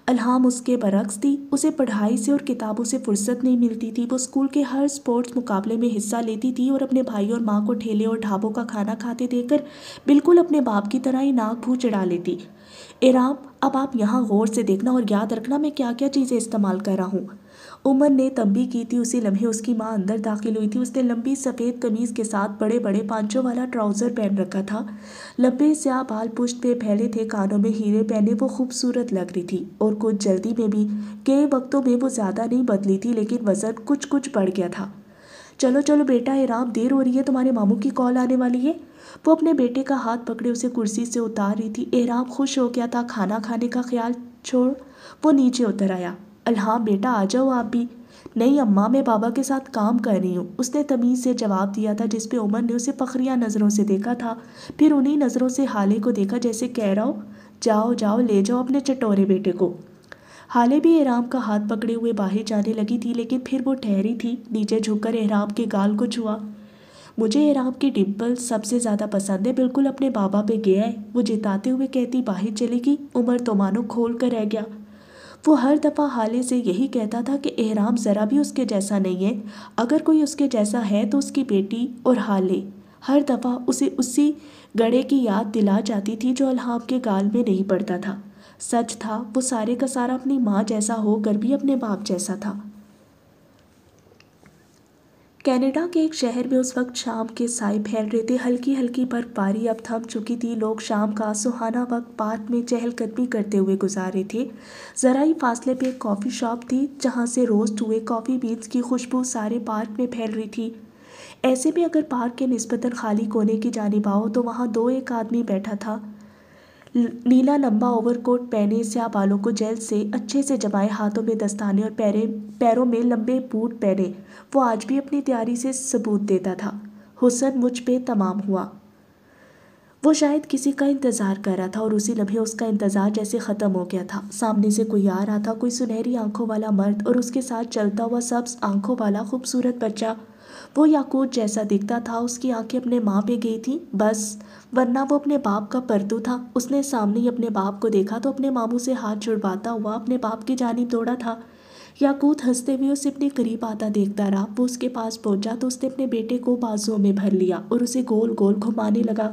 الہام اس کے برعکس تھی، اسے پڑھائی سے اور کتابوں سے فرصت نہیں ملتی تھی۔ وہ اسکول کے ہر اسپورٹس مقابلے میں حصہ لیتی تھی اور اپنے بھائی اور ماں کو ٹھیلے اور ڈھابوں کا کھانا کھاتے دیکھ کر بالکل اپنے باپ کی طرح ہی ناک بھوں چڑھا لیتی۔ احرام، اب آپ یہاں غور سے دیکھنا اور یاد رکھنا میں کیا کیا چیزیں استعمال کر رہا ہوں۔ عمر نے تنبیہ کی تھی۔ اسی لمحے اس کی ماں اندر داخل ہوئی تھی۔ اس نے لمبی سفید قمیض کے ساتھ بڑے بڑے پانچوں والا ٹراؤزر پہن رکھا تھا، لمبے سیاہ بال پشت پہ پھیلے تھے، کانوں میں ہیرے پہنے وہ خوبصورت لگ رہی تھی، اور کچھ جلدی میں بھی۔ کئی وقتوں میں وہ زیادہ نہیں بدلی تھی لیکن وزن کچھ بڑھ گیا تھا۔ چلو چلو بیٹا احرام، دیر ہو رہی ہے، تمہارے ماموں کی کال آنے والی ہے۔ وہ اپنے بیٹے کا ہاتھ پکڑے اسے کرسی سے اتار رہی تھی۔ احرام خوش ہو گیا تھا، کھانا کھانے کا خیال چھوڑ وہ نیچے اتر آیا۔ الہام بیٹا آ جاؤ آپ بھی۔ نہیں اماں، میں بابا کے ساتھ کام کر رہی ہوں، اس نے تمیز سے جواب دیا تھا، جس پہ عمر نے اسے فخریہ نظروں سے دیکھا تھا، پھر انہی نظروں سے حالے کو دیکھا جیسے کہہ رہا ہو جاؤ جاؤ لے جاؤ اپنے چٹورے بیٹے کو۔ حالے بھی احرام کا ہاتھ پکڑے ہوئے باہر جانے لگی تھی لیکن پھر وہ ٹھہری تھی، نیچے جھک کر احرام کے گال کو چھوا۔ مجھے احرام کی ڈمپل سب سے زیادہ پسند ہے، بالکل اپنے بابا پہ گیا ہے، وہ جتاتے ہوئے کہتی باہر چلے گی۔ عمر تو مانو کھول کر رہ گیا۔ وہ ہر دفعہ حالے سے یہی کہتا تھا کہ احرام ذرا بھی اس کے جیسا نہیں ہے، اگر کوئی اس کے جیسا ہے تو اس کی بیٹی اور حالے۔ ہر دفعہ اسے اسی گڑھے کی یاد دلا جاتی تھی جو الہام کے گال میں نہیں پڑتا تھا۔ سچ تھا، وہ سارے کا سارا اپنی ماں جیسا ہو کر بھی اپنے باپ جیسا تھا۔ کینیڈا کے ایک شہر میں اس وقت شام کے سائے پھیل رہے تھے، ہلکی ہلکی برف باری اب تھم چکی تھی، لوگ شام کا سہانا وقت پارک میں چہل قدمی کرتے ہوئے گزار رہے تھے۔ ذرا ہی فاصلے پہ ایک کافی شاپ تھی جہاں سے روسٹ ہوئے کافی بینز کی خوشبو سارے پارک میں پھیل رہی تھی۔ ایسے میں اگر پارک کے نسبتاً خالی کونے کی جانب آؤ تو وہاں ایک آدمی بیٹھا تھا، نیلا لمبا اوور کوٹ پہنے، سیاہ بالوں کو جیل سے اچھے سے جمائے، ہاتھوں میں دستانے اور پیروں میں لمبے بوٹ پہنے۔ وہ آج بھی اپنی تیاری سے ثبوت دیتا تھا، حسن مجھ پہ تمام ہوا۔ وہ شاید کسی کا انتظار کر رہا تھا اور اسی لمحے اس کا انتظار جیسے ختم ہو گیا تھا۔ سامنے سے کوئی آ رہا تھا، کوئی سنہری آنکھوں والا مرد اور اس کے ساتھ چلتا ہوا سبز آنکھوں والا خوبصورت بچہ۔ وہ یاقوت جیسا دکھتا تھا، اس کی آنکھیں اپنے ماں پہ گئی تھیں بس، ورنہ وہ اپنے باپ کا پرتو تھا۔ اس نے سامنے ہی اپنے باپ کو دیکھا تو اپنے ماموں سے ہاتھ چھڑواتا ہوا اپنے باپ کی جانب دوڑا تھا۔ یاقوت ہنستے ہوئے اسے اپنے قریب آتا دیکھتا رہا۔ وہ اس کے پاس پہنچا تو اس نے اپنے بیٹے کو بازوؤں میں بھر لیا اور اسے گول گول گھمانے لگا۔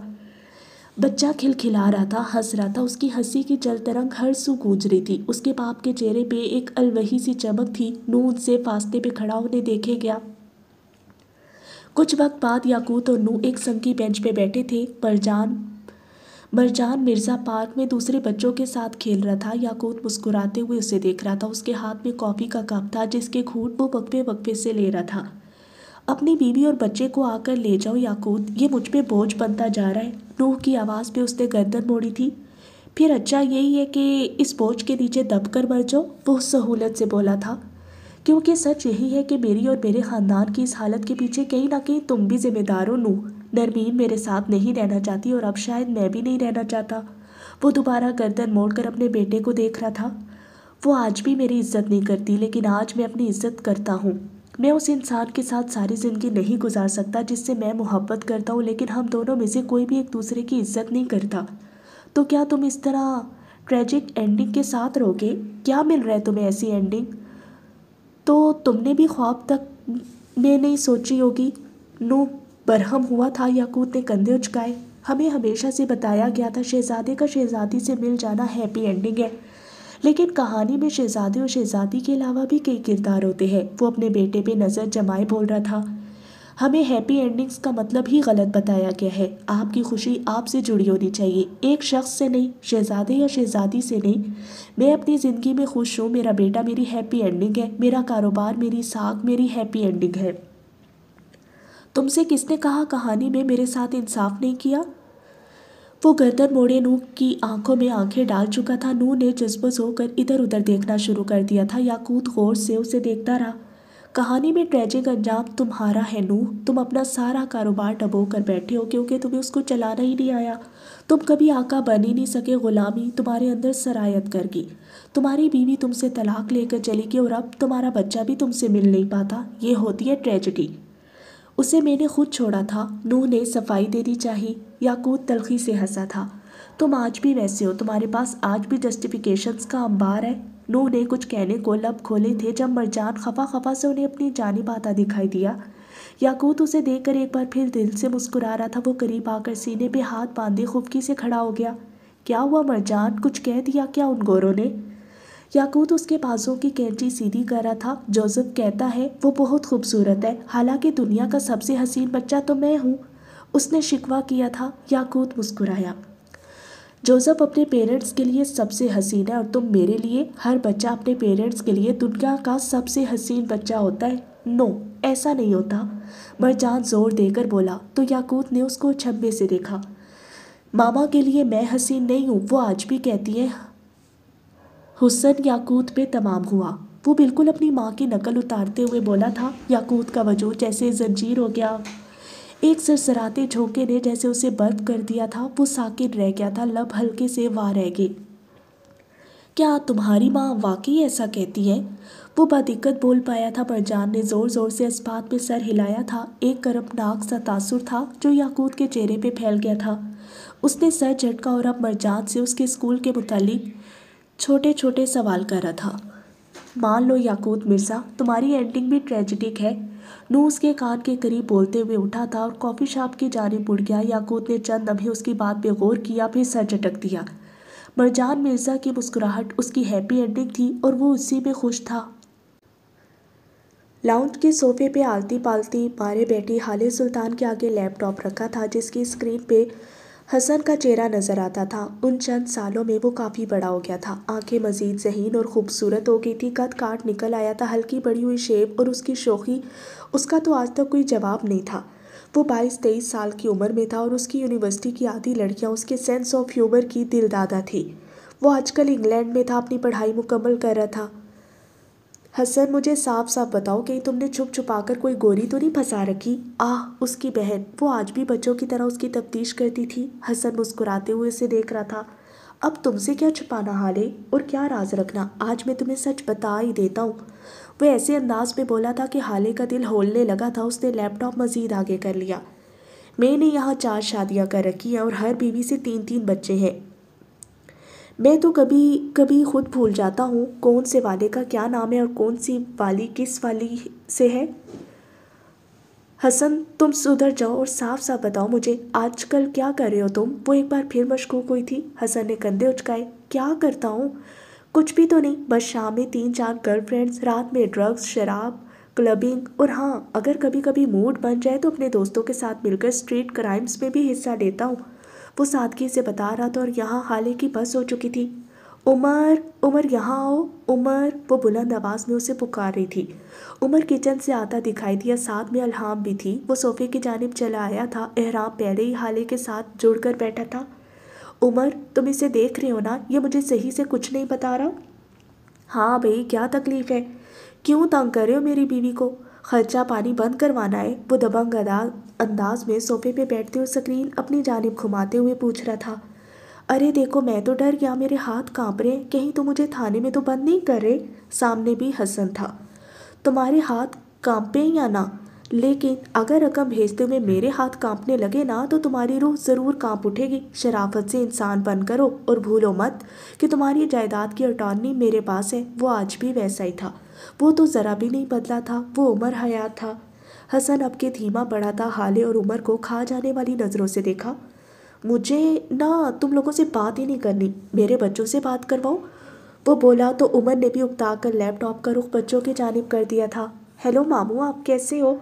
بچہ کھلکھلا رہا تھا، ہنس رہا تھا، اس کی ہنسی کی جل ترنگ ہر سو گونج رہی تھی۔ اس کے باپ کے چہرے پہ ایک الوہی سی چمک تھی۔ نو ان سے فاصلے پہ کھڑا انہیں دیکھے گیا۔ کچھ وقت بعد یاقوت اور نو ایک سنگ کی بینچ پہ بیٹھے تھے۔ مرجان مرزا پارک میں دوسرے بچوں کے ساتھ کھیل رہا تھا۔ یاقوت مسکراتے ہوئے اسے دیکھ رہا تھا، اس کے ہاتھ میں کافی کا کپ تھا جس کے گھونٹ وہ وقفے وقفے سے لے رہا تھا۔ اپنی بیوی اور بچے کو آ کر لے جاؤ یاقوت، یہ مجھ پہ بوجھ بنتا جا رہا ہے۔ نوح کی آواز پہ اس نے گردن موڑی تھی۔ پھر اچھا یہی ہے کہ اس بوجھ کے نیچے دب کر مر جاؤ، وہ سہولت سے بولا تھا، کیونکہ سچ یہی ہے کہ میری اور میرے خاندان کی اس حالت کے پیچھے کہیں نہ کہیں تم بھی ذمہ دار ہو نوح۔ نرمین میرے ساتھ نہیں رہنا چاہتی اور اب شاید میں بھی نہیں رہنا چاہتا۔ وہ دوبارہ گردن موڑ کر اپنے بیٹے کو دیکھ رہا تھا۔ وہ آج بھی میری عزت نہیں کرتی لیکن آج میں اپنی عزت کرتا ہوں۔ میں اس انسان کے ساتھ ساری زندگی نہیں گزار سکتا جس سے میں محبت کرتا ہوں، لیکن ہم دونوں میں سے کوئی بھی ایک دوسرے کی عزت نہیں کرتا۔ تو کیا تم اس طرح ٹریجک اینڈنگ کے ساتھ رہو گے؟ کیا مل رہا ہے تمہیں ایسی اینڈنگ؟ تو تم نے بھی خواب تک میں نہیں سوچی ہوگی۔ نو برہم ہوا تھا۔ یاقوت نے کندھے اچکائے۔ ہمیں ہمیشہ سے بتایا گیا تھا شہزادے کا شہزادی سے مل جانا ہیپی اینڈنگ ہے، لیکن کہانی میں شہزادے اور شہزادی کے علاوہ بھی کئی کردار ہوتے ہیں۔ وہ اپنے بیٹے پہ نظر جمائے بول رہا تھا، ہمیں ہیپی اینڈنگز کا مطلب ہی غلط بتایا گیا ہے۔ آپ کی خوشی آپ سے جڑی ہونی چاہیے، ایک شخص سے نہیں، شہزادے یا شہزادی سے نہیں۔ میں اپنی زندگی میں خوش ہوں، میرا بیٹا میری ہیپی اینڈنگ ہے، میرا کاروبار، میری ساکھ میری ہیپی اینڈنگ ہے۔ تم سے کس نے کہا کہانی میں میرے ساتھ انصاف نہیں کیا؟ وہ گردن موڑے نوح کی آنکھوں میں آنکھیں ڈال چکا تھا۔ نوح نے جذبس ہو کر ادھر ادھر دیکھنا شروع کر دیا تھا۔ یاقوت غور سے اسے دیکھتا رہا۔ کہانی میں ٹریجک انجام تمہارا ہے نوح، تم اپنا سارا کاروبار ڈبو کر بیٹھے ہو کیونکہ تمہیں اس کو چلانا ہی نہیں آیا۔ تم کبھی آقا بن ہی نہیں سکے، غلامی تمہارے اندر سرایت کر گئی، تمہاری بیوی تم سے طلاق لے کر چلی گئی اور اب تمہارا بچہ بھی تم سے مل نہیں پاتا۔ یہ ہوتی ہے ٹریجڈی۔ اسے میں نے خود چھوڑا تھا، نوح نے صفائی دینی چاہی۔ یاقوت تلخی سے ہنسا تھا۔ تم آج بھی ویسے ہو، تمہارے پاس آج بھی جسٹیفیکیشنز کا انبار ہے۔ نوح نے کچھ کہنے کو لب کھولے تھے جب مرجان خفا خفا سے انہیں اپنی جانب آتا دکھائی دیا۔ یاقوت اسے دیکھ کر ایک بار پھر دل سے مسکرا رہا تھا۔ وہ قریب آ کر سینے پہ ہاتھ باندھے خفگی سے کھڑا ہو گیا۔ کیا ہوا مرجان، کچھ کہہ دیا کیا ان گوروں نے؟ یاقوت اس کے بازوں کی کینچی سیدھی کر رہا تھا۔ جوزف کہتا ہے وہ بہت خوبصورت ہے، حالانکہ دنیا کا سب سے حسین بچہ تو میں ہوں، اس نے شکوہ کیا تھا۔ یاقوت مسکرایا۔ جوزف اپنے پیرنٹس کے لیے سب سے حسین ہے اور تم میرے لیے، ہر بچہ اپنے پیرنٹس کے لیے دنیا کا سب سے حسین بچہ ہوتا ہے۔ نو، ایسا نہیں ہوتا، مرجان زور دے کر بولا تو یاقوت نے اس کو چھبے سے دیکھا۔ ماما کے لیے میں حسین نہیں ہوں، وہ آج بھی کہتی ہے۔ حسن یاقوت پہ تمام ہوا۔ وہ بالکل اپنی ماں کی نقل اتارتے ہوئے بولا تھا۔ یاقوت کا وجود جیسے زنجیر ہو گیا، ایک سرسراتے جھونکے نے جیسے اسے برف کر دیا تھا۔ وہ ساکت رہ گیا تھا، لب ہلکے سے واہ رہ گئے۔ کیا تمہاری ماں واقعی ایسا کہتی ہے؟ وہ بدقت بول پایا تھا۔ مرجان نے زور زور سے اس بات پہ سر ہلایا تھا۔ ایک کرپناک سا تاثر تھا جو یاقوت کے چہرے پہ پھیل گیا تھا۔ اس نے سر جھٹکا اور اب مرجان سے اس کے اسکول کے متعلق چھوٹے چھوٹے سوال کر رہا تھا۔ مان لو یاقوت مرزا، تمہاری اینڈنگ بھی ٹریجڈک ہے۔ نوح اس کے کان کے قریب بولتے ہوئے اٹھا تھا اور کافی شاپ کی جانب مڑ گیا۔ یاقوت نے چند لمحے اس کی بات پہ غور کیا، پھر سر جھٹک دیا۔ مرجان مرزا کی مسکراہٹ اس کی ہیپی اینڈنگ تھی اور وہ اسی میں خوش تھا۔ لاؤنج کے صوفے پہ آلتی پالتی مارے بیٹھی حالے سلطان کے آگے لیپ ٹاپ رکھا تھا جس کی اسکرین پہ حسن کا چہرہ نظر آتا تھا۔ ان چند سالوں میں وہ کافی بڑا ہو گیا تھا، آنکھیں مزید ذہین اور خوبصورت ہو گئی تھی، قد کاٹ نکل آیا تھا، ہلکی بڑی ہوئی شیپ اور اس کی شوخی، اس کا تو آج تک کوئی جواب نہیں تھا۔ وہ 22-23 سال کی عمر میں تھا اور اس کی یونیورسٹی کی آدھی لڑکیاں اس کے سینس آف ہیومر کی دل دادہ تھی۔ وہ آج کل انگلینڈ میں تھا، اپنی پڑھائی مکمل کر رہا تھا۔ حسن، مجھے صاف صاف بتاؤ، کہیں تم نے چھپ چھپا کر کوئی گوری تو نہیں پھنسا رکھی؟ اس کی بہن، وہ آج بھی بچوں کی طرح اس کی تفتیش کرتی تھی۔ حسن مسکراتے ہوئے اسے دیکھ رہا تھا۔ اب تم سے کیا چھپانا حالے، اور کیا راز رکھنا، آج میں تمہیں سچ بتا ہی دیتا ہوں۔ وہ ایسے انداز میں بولا تھا کہ حالے کا دل ہولنے لگا تھا۔ اس نے لیپ ٹاپ مزید آگے کر لیا۔ میں نے یہاں 4 شادیاں کر رکھی ہیں اور ہر بیوی سے 3 بچے ہیں۔ میں تو کبھی کبھی خود بھول جاتا ہوں کون سے والے کا کیا نام ہے اور کون سی والی کس والی سے ہے۔ حسن، تم سدھر جاؤ اور صاف صاف بتاؤ مجھے، آج کل کیا کر رہے ہو تم؟ وہ ایک بار پھر مشکوک ہوئی تھی۔ حسن نے کندھے اچکائے۔ کیا کرتا ہوں؟ کچھ بھی تو نہیں، بس شام میں 3-4 گرل فرینڈز، رات میں ڈرگز، شراب، کلبنگ، اور ہاں، اگر کبھی کبھی موڈ بن جائے تو اپنے دوستوں کے ساتھ مل کر اسٹریٹ کرائمز میں بھی حصہ لیتا ہوں۔ وہ سادگی سے بتا رہا تھا اور یہاں حالے کی بس ہو چکی تھی۔ عمر یہاں آؤ، عمر، وہ بلند آواز میں اسے پکار رہی تھی۔ عمر کچن سے آتا دکھائی دیا، ساتھ میں الہام بھی تھی۔ وہ صوفے کی جانب چلا آیا تھا، احرام پہلے ہی حالے کے ساتھ جڑ کر بیٹھا تھا۔ عمر، تم اسے دیکھ رہے ہو نا، یہ مجھے صحیح سے کچھ نہیں بتا رہا؟ ہاں بھئی، کیا تکلیف ہے؟ کیوں تنگ کر رہے ہو میری بیوی کو؟ خرچہ پانی بند کروانا ہے؟ وہ دبنگ انداز میں صوفے پہ بیٹھتے ہوئے سکرین اپنی جانب گھماتے ہوئے پوچھ رہا تھا۔ ارے دیکھو، میں تو ڈر گیا، میرے ہاتھ کانپ رہے ہیں، کہیں تو مجھے تھانے میں تو بند نہیں کر رہے؟ سامنے بھی حسن تھا۔ تمہارے ہاتھ کانپیں یا نہ، لیکن اگر رقم بھیجتے ہوئے میرے ہاتھ کانپنے لگے نا تو تمہاری روح ضرور کانپ اٹھے گی۔ شرافت سے انسان بن کرو اور بھولو مت کہ تمہاری جائیداد کی اٹارنی میرے پاس ہے۔ وہ آج بھی ویسا ہی تھا، وہ تو ذرا بھی نہیں بدلا تھا، وہ عمر حیات تھا۔ حسن اب کے دھیما پڑا تھا۔ حالے اور عمر کو کھا جانے والی نظروں سے دیکھا۔ مجھے نہ تم لوگوں سے بات ہی نہیں کرنی، میرے بچوں سے بات کرواؤ۔ وہ بولا تو عمر نے بھی اکتا کر لیپ ٹاپ کا رخ بچوں کی جانب کر دیا تھا۔ ہیلو ماموں، آپ کیسے ہو؟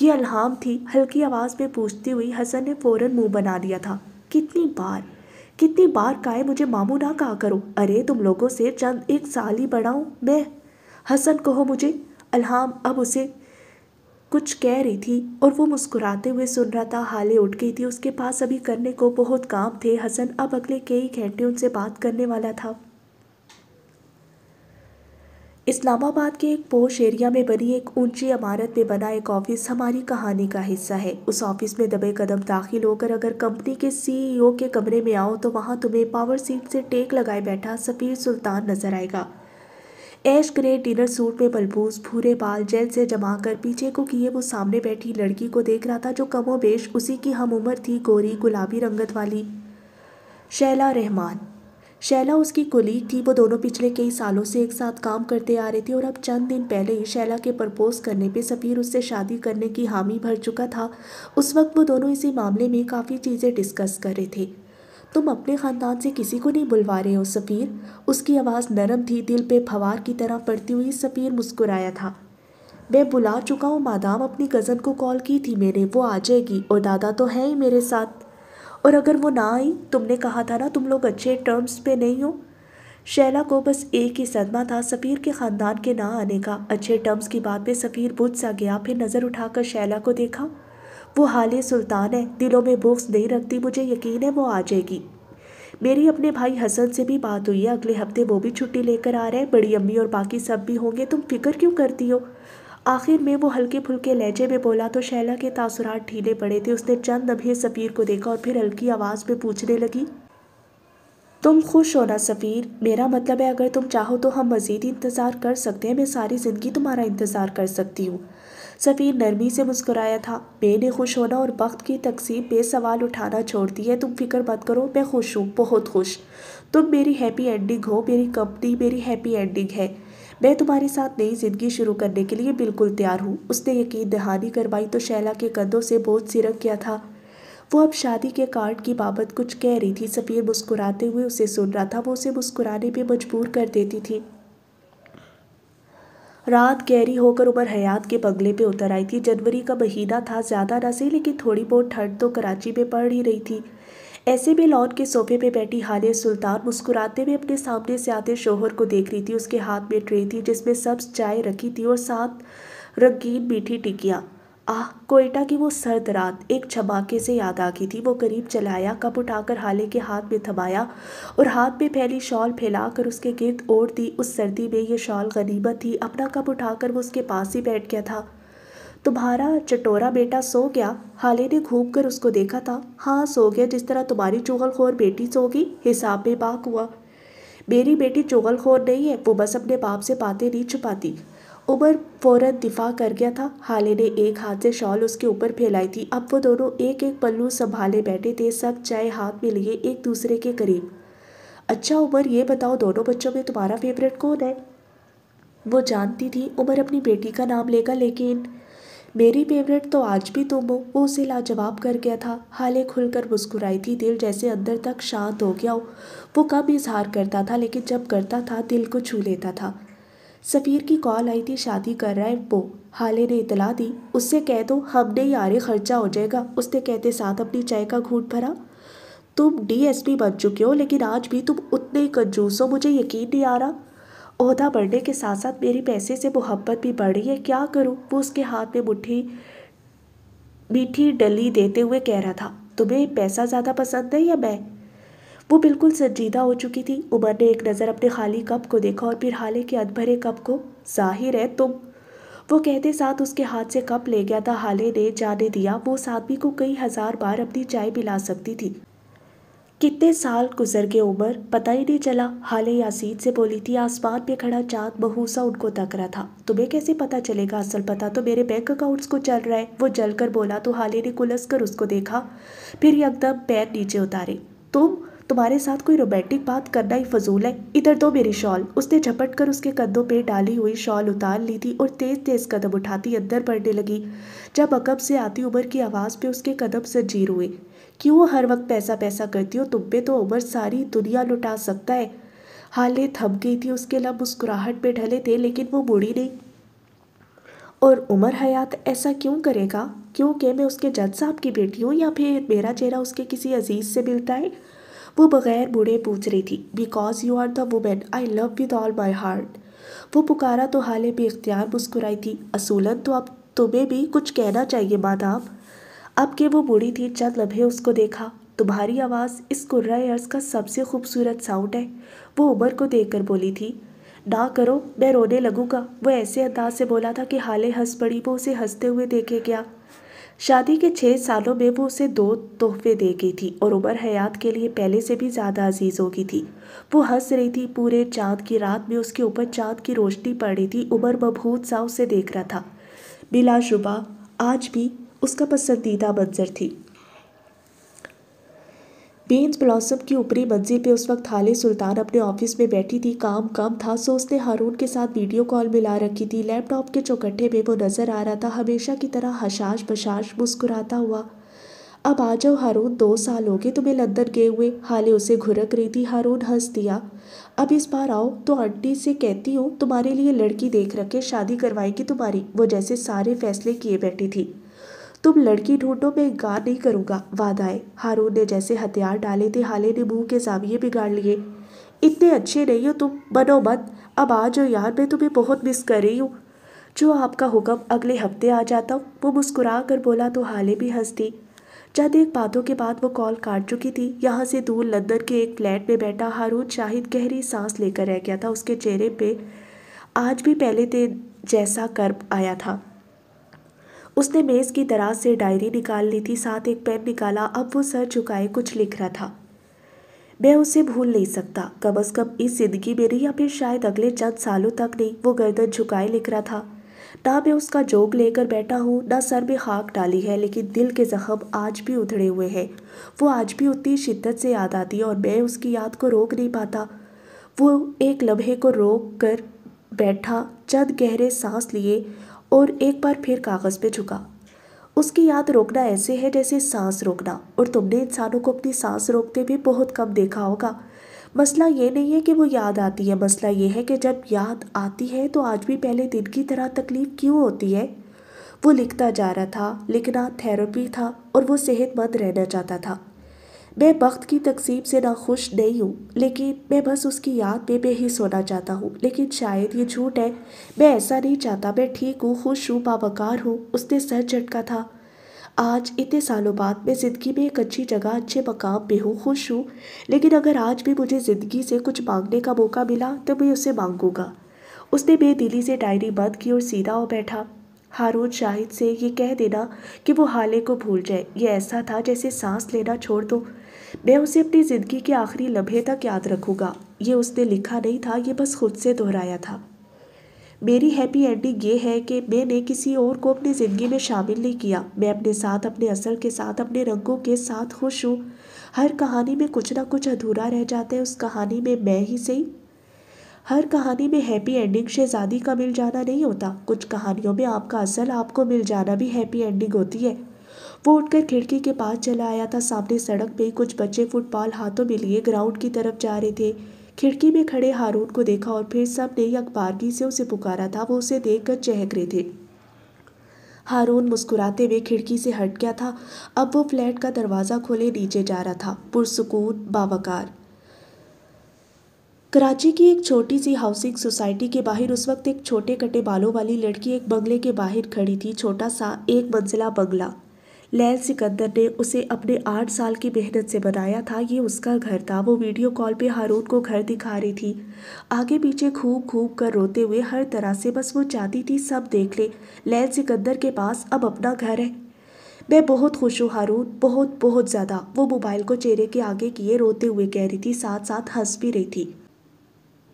یہ الہام تھی، ہلکی آواز میں پوچھتی ہوئی۔ حسن نے فوراً منہ بنا لیا تھا۔ کتنی بار کہا ہے مجھے ماموں نہ کہا کرو، ارے تم لوگوں سے چند ایک سال ہی بڑا ہوں میں۔ حسن کہو مجھے۔ الہام اب اسے کچھ کہہ رہی تھی اور وہ مسکراتے ہوئے سن رہا تھا۔ حالے اٹھ گئی تھی، اس کے پاس ابھی کرنے کو بہت کام تھے۔ حسن اب اگلے کئی گھنٹے ان سے بات کرنے والا تھا۔ اسلام آباد کے ایک پوش ایریا میں بنی ایک اونچی عمارت میں بنا ایک آفس ہماری کہانی کا حصہ ہے۔ اس آفس میں دبے قدم داخل ہو کر اگر کمپنی کے سی ای او کے کمرے میں آؤ تو وہاں تمہیں پاور سیٹ سے ٹیک لگائے بیٹھا سفیر سلطان نظر آئے گا۔ ایش گرے ڈنر سوٹ میں ملبوس، بھورے بال جیل سے جما کر پیچھے کو کیے وہ سامنے بیٹھی لڑکی کو دیکھ رہا تھا جو کم و بیش اسی کی ہم عمر تھی، گوری گلابی رنگت والی شیلا رحمان۔ شیلا اس کی کولیگ تھی، وہ دونوں پچھلے کئی سالوں سے ایک ساتھ کام کرتے آ رہے تھے اور اب چند دن پہلے ہی شیلا کے پرپوز کرنے پہ سفیر اس سے شادی کرنے کی حامی بھر چکا تھا۔ اس وقت وہ دونوں اسی معاملے میں کافی چیزیں ڈسکس کر رہے تھے۔ تم اپنے خاندان سے کسی کو نہیں بلوا رہے ہو سفیر؟ اس کی آواز نرم تھی، دل پہ پھوار کی طرح پڑتی ہوئی۔ سفیر مسکرایا تھا۔ میں بلا چکا ہوں مادام، اپنی کزن کو کال کی تھی میں نے، وہ آ جائے گی، اور دادا تو ہیں ہی میرے ساتھ۔ اور اگر وہ نہ آئی؟ تم نے کہا تھا نا تم لوگ اچھے ٹرمز پہ نہیں ہو۔ شیلا کو بس ایک ہی صدمہ تھا سفیر کے خاندان کے نہ آنے کا۔ اچھے ٹرمز کی بات پہ سفیر بجھ سا گیا، پھر نظر اٹھا کر شیلا کو دیکھا۔ وہ حالے سلطان ہے، دلوں میں بغض نہیں رکھتی، مجھے یقین ہے وہ آ جائے گی۔ میری اپنے بھائی حسن سے بھی بات ہوئی ہے، اگلے ہفتے وہ بھی چھٹی لے کر آ رہے ہیں، بڑی امی اور باقی سب بھی ہوں گے، تم فکر کیوں کرتی ہو؟ آخر میں وہ ہلکے پھلکے لہجے میں بولا تو شیلا کے تاثرات ڈھیلے پڑے تھے۔ اس نے چند لمحے سفیر کو دیکھا اور پھر ہلکی آواز میں پوچھنے لگی، تم خوش ہو نا سفیر؟ میرا مطلب ہے اگر تم چاہو تو ہم مزید انتظار کر سکتے ہیں، میں ساری زندگی تمہارا انتظار کر سکتی ہوں۔ سفیر نرمی سے مسکرایا تھا۔ میں نے خوش ہونا اور بخت کی تقسیم پہ سوال اٹھانا چھوڑ دی ہے، تم فکر مت کرو، میں خوش ہوں، بہت خوش۔ تم میری ہیپی اینڈنگ ہو، میری کمپنی میری ہیپی اینڈنگ ہے، میں تمہارے ساتھ نئی زندگی شروع کرنے کے لیے بالکل تیار ہوں۔ اس نے یقین دہانی کروائی تو شیلا کے کندھوں سے بوجھ سرک گیا تھا۔ وہ اب شادی کے کارڈ کی بابت کچھ کہہ رہی تھی، سفیر مسکراتے ہوئے اسے سن رہا تھا، وہ اسے مسکرانے پہ مجبور کر دیتی تھی۔ رات گہری ہو کر عمر حیات کے بنگلے پہ اتر آئی تھی۔ جنوری کا مہینہ تھا، زیادہ نہ صحیح لیکن تھوڑی بہت ٹھنڈ تو کراچی میں پڑ ہی رہی تھی۔ ایسے میں لان کے صوفے پہ بیٹھی حالیہ سلطان مسکراتے ہوئے اپنے سامنے سے آتے شوہر کو دیکھ رہی تھی۔ اس کے ہاتھ میں ٹرے تھی جس میں سبز چائے رکھی تھی اور ساتھ رنگین میٹھی ٹکیاں۔ کوئٹہ کی وہ سرد رات ایک جھماکے سے یاد آ گئی تھی۔ وہ قریب چلا آیا، کپ اٹھا کر حالے کے ہاتھ میں تھمایا اور ہاتھ میں پھیلی شال پھیلا کر اس کے گرد اوڑھ دی۔ اس سردی میں یہ شال غنیمت تھی۔ اپنا کپ اٹھا کر وہ اس کے پاس ہی بیٹھ گیا تھا۔ تمہارا چٹورا بیٹا سو گیا؟ حالے نے گھوم کر اس کو دیکھا تھا۔ ہاں سو گیا، جس طرح تمہاری چغل خور بیٹی سو گئی۔ حساب میں باق ہوا۔ میری بیٹی چغل خور نہیں ہے، وہ بس اپنے باپ سے باتیں نہیں چھپاتی۔ عمر فوراً دفاع کر گیا تھا۔ حالے نے ایک ہاتھ سے شال اس کے اوپر پھیلائی تھی۔ اب وہ دونوں ایک ایک پلو سنبھالے بیٹھے تھے، سخت چائے ہاتھ میں لیے ایک دوسرے کے قریب۔ اچھا عمر، یہ بتاؤ دونوں بچوں میں تمہارا فیورٹ کون ہے؟ وہ جانتی تھی عمر اپنی بیٹی کا نام لے گا، لیکن میری فیورٹ تو آج بھی تم ہو، وہ اسے لاجواب کر گیا تھا۔ حالے کھل کر مسکرائی تھی، دل جیسے اندر تک شانت ہو گیا ہو۔ وہ کم اظہار کرتا تھا لیکن جب کرتا تھا دل کو چھو لیتا تھا۔ سفیر کی کال آئی تھی، شادی کر رہا ہے وہ، حالے نے اطلاع دی۔ اس سے کہہ دو ہم نے یارے خرچہ ہو جائے گا، اس نے کہتے ساتھ اپنی چائے کا گھونٹ بھرا۔ تم ڈی ایس پی بن چکے ہو لیکن آج بھی تم اتنے ہی کنجوس ہو، مجھے یقین نہیں آ رہا۔ عہدہ بڑھنے کے ساتھ ساتھ میری پیسے سے محبت بھی بڑھ رہی ہے، کیا کروں؟ وہ اس کے ہاتھ میں میٹھی ڈلی دیتے ہوئے کہہ رہا تھا۔ تمہیں پیسہ زیادہ پسند ہے یا میں؟ وہ بالکل سنجیدہ ہو چکی تھی۔ عمر نے ایک نظر اپنے خالی کپ کو دیکھا اور پھر حالے کے ادھورے کپ کو۔ ظاہر ہے تم، وہ کہتے ساتھ اس کے ہاتھ سے کپ لے گیا تھا۔ حالے نے جانے دیا وہ اس آدمی کو کئی ہزار بار اپنی چائے پلا سکتی تھی۔ کتنے سال گزر گئے عمر، پتہ ہی نہیں چلا، حالے یاسین سے بولی تھی۔ آسمان پہ کھڑا چاند مہوسا ان کو تک رہا تھا۔ تمہیں کیسے پتہ چلے گا؟ اصل پتہ تو میرے بینک اکاؤنٹس کو چل رہا ہے، وہ جل کر بولا تو حالے نے کلس کر اس کو دیکھا، پھر یکدم پیر نیچے اتارے۔ تمہارے ساتھ کوئی رومانٹک بات کرنا ہی فضول ہے، ادھر دو میری شال۔ اس نے جھپٹ کر اس کے کندھوں پہ ڈالی ہوئی شال اتار لی تھی اور تیز تیز قدم اٹھاتی اندر بڑھنے لگی۔ جب عقب سے آتی عمر کی آواز پہ اس کے قدم زنجیر ہوئے۔ کیوں ہر وقت پیسہ پیسہ کرتی ہو؟ تم پہ تو عمر ساری دنیا لٹا سکتا ہے۔ حالے تھم گئی تھی، اس کے لب مسکراہٹ پہ ڈھلے تھے لیکن وہ مڑی نہیں۔ اور عمر حیات ایسا کیوں کرے گا؟ کیونکہ میں اس کے جج صاحب کی بیٹی ہوں یا پھر میرا چہرہ اس کے کسی عزیز سے ملتا ہے؟ وہ بغیر مڑے پوچھ رہی تھی۔ Because you are the woman I love with all my heart. وہ پکارا تو حالے بے اختیار مسکرائی تھی۔ اصولاً تو اب تمہیں بھی کچھ کہنا چاہیے مادام۔ اب کہ وہ مڑی تھی، چند لمحے اس کو دیکھا۔ تمہاری آواز اس کرۂ ارض کا سب سے خوبصورت ساؤنڈ ہے، وہ عمر کو دیکھ کر بولی تھی۔ نہ کرو، میں رونے لگوں گا، وہ ایسے انداز سے بولا تھا کہ حالے ہنس پڑی۔ وہ اسے ہنستے ہوئے دیکھے گیا۔ شادی کے 6 سالوں میں وہ اسے 2 تحفے دے گئی تھی اور عمر حیات کے لیے پہلے سے بھی زیادہ عزیز ہو گئی تھی۔ وہ ہنس رہی تھی۔ پورے چاند کی رات میں اس کے اوپر چاند کی روشنی پڑ رہی تھی۔ عمر مبہوت سا اسے دیکھ رہا تھا۔ بلا شبہ آج بھی اس کا پسندیدہ منظر تھی۔ بینز بلاسم کی اوپری منزل پہ اس وقت حالے سلطان اپنے آفس میں بیٹھی تھی۔ کام کم تھا سو اس نے ہارون کے ساتھ ویڈیو کال ملا رکھی تھی۔ لیپ ٹاپ کے چوکٹے میں وہ نظر آ رہا تھا، ہمیشہ کی طرح حشاش بشاش مسکراتا ہوا۔ اب آ جاؤ ہارون، 2 سال ہو گئے تمہیں لندن گئے ہوئے، حالے اسے گھرک رہی تھی۔ ہارون ہنس دیا۔ اب اس بار آؤ تو آنٹی سے کہتی ہوں تمہارے لیے لڑکی دیکھ رکھے، شادی کروائے گی تمہاری۔ وہ جیسے سارے فیصلے کیے بیٹھی تھی۔ تم لڑکی ڈھونڈو، میں انکار نہیں کروں گا، وعدہ ہے۔ ہارون نے جیسے ہتھیار ڈالے تھے، حالے نے منہ کے زاویے بگاڑ لیے۔ اتنے اچھے نہیں ہو تم، بنو مت، اب آ جاؤ یار، میں تمہیں بہت مس کر رہی ہوں۔ جو آپ کا حکم، اگلے ہفتے آ جاتا ہوں، وہ مسکرا کر بولا تو حالے بھی ہنس دی۔ چند ایک باتوں کے بعد وہ کال کاٹ چکی تھی۔ یہاں سے دور لندن کے ایک فلیٹ میں بیٹھا ہارون شاہد گہری سانس لے کر رہ گیا تھا۔ اس کے چہرے پہ آج بھی پہلے دن جیسا کرب آیا تھا۔ اس نے میز کی دراز سے ڈائری نکال لی تھی، ساتھ ایک پین نکالا۔ اب وہ سر جھکائے کچھ لکھ رہا تھا۔ میں اسے بھول نہیں سکتا، کم از کم اس زندگی میں نہیں، یا پھر شاید اگلے چند سالوں تک نہیں۔ وہ گردن جھکائے لکھ رہا تھا۔ نہ میں اس کا جوگ لے کر بیٹھا ہوں، نہ سر میں خاک ڈالی ہے، لیکن دل کے زخم آج بھی ادھڑے ہوئے ہیں۔ وہ آج بھی اتنی شدت سے یاد آتی ہے اور میں اس کی یاد کو روک نہیں پاتا۔ وہ ایک لمحے کو روک کر بیٹھا، چند گہرے سانس لیے اور ایک بار پھر کاغذ پہ جھکا۔ اس کی یاد روکنا ایسے ہے جیسے سانس روکنا، اور تم نے انسانوں کو اپنی سانس روکتے بھی بہت کم دیکھا ہوگا۔ مسئلہ یہ نہیں ہے کہ وہ یاد آتی ہے، مسئلہ یہ ہے کہ جب یاد آتی ہے تو آج بھی پہلے دن کی طرح تکلیف کیوں ہوتی ہے۔ وہ لکھتا جا رہا تھا۔ لکھنا تھیراپی تھا اور وہ صحت مند رہنا چاہتا تھا۔ میں بخت کی تقسیم سے ناخوش نہیں ہوں، لیکن میں بس اس کی یاد میں بے حس ہونا چاہتا ہوں۔ لیکن شاید یہ جھوٹ ہے، میں ایسا نہیں چاہتا۔ میں ٹھیک ہوں، خوش ہوں، باوقار ہوں۔ اس نے سر جھٹکا تھا۔ آج اتنے سالوں بعد میں زندگی میں ایک اچھی جگہ، اچھے مقام پہ ہوں، خوش ہوں، لیکن اگر آج بھی مجھے زندگی سے کچھ مانگنے کا موقع ملا تو میں اسے مانگوں گا۔ اس نے بے دلی سے ڈائری بند کی اور سیدھا ہو بیٹھا۔ ہارون شاہد سے یہ کہہ دینا کہ وہ حالے کو بھول جائے، یہ ایسا تھا جیسے سانس لینا چھوڑ دو۔ میں اسے اپنی زندگی کے آخری لمحے تک یاد رکھوں گا۔ یہ اس نے لکھا نہیں تھا، یہ بس خود سے دہرایا تھا۔ میری ہیپی اینڈنگ یہ ہے کہ میں نے کسی اور کو اپنی زندگی میں شامل نہیں کیا۔ میں اپنے ساتھ، اپنے اثر کے ساتھ، اپنے رنگوں کے ساتھ خوش ہوں۔ ہر کہانی میں کچھ نہ کچھ ادھورا رہ جاتا ہے، اس کہانی میں ہی صحیح۔ ہر کہانی میں ہیپی اینڈنگ شہزادی کا مل جانا نہیں ہوتا، کچھ کہانیوں میں آپ کا اصل آپ کو مل جانا بھی ہیپی اینڈنگ ہوتی ہے۔ وہ اٹھ کر کھڑکی کے پاس چلا آیا تھا۔ سامنے سڑک پہ کچھ بچے فٹ بال ہاتھوں میں لیے گراؤنڈ کی طرف جا رہے تھے۔ کھڑکی میں کھڑے ہارون کو دیکھا اور پھر سب نے یکبارگی سے اسے پکارا تھا۔ وہ اسے دیکھ کر چہک رہے تھے۔ ہارون مسکراتے ہوئے کھڑکی سے ہٹ گیا تھا۔ اب وہ فلیٹ کا دروازہ کھولے نیچے جا رہا تھا، پرسکون، باوقار۔ کراچی کی ایک چھوٹی سی ہاؤسنگ سوسائٹی کے باہر اس وقت ایک چھوٹے کٹے بالوں والی لڑکی ایک بنگلے کے باہر کھڑی تھی، چھوٹا سا 1 منزلہ بنگلہ۔ لیل سکندر نے اسے اپنے 8 سال کی محنت سے بنایا تھا، یہ اس کا گھر تھا۔ وہ ویڈیو کال پہ ہارون کو گھر دکھا رہی تھی، آگے پیچھے گھوم گھوم کر روتے ہوئے، ہر طرح سے، بس وہ چاہتی تھی سب دیکھ لے، لیل سکندر کے پاس اب اپنا گھر ہے۔ میں بہت خوش ہوں ہارون، بہت بہت زیادہ، وہ موبائل کو چہرے کے آگے کیے روتے ہوئے کہہ رہی تھی، ساتھ ساتھ ہنس بھی رہی تھی۔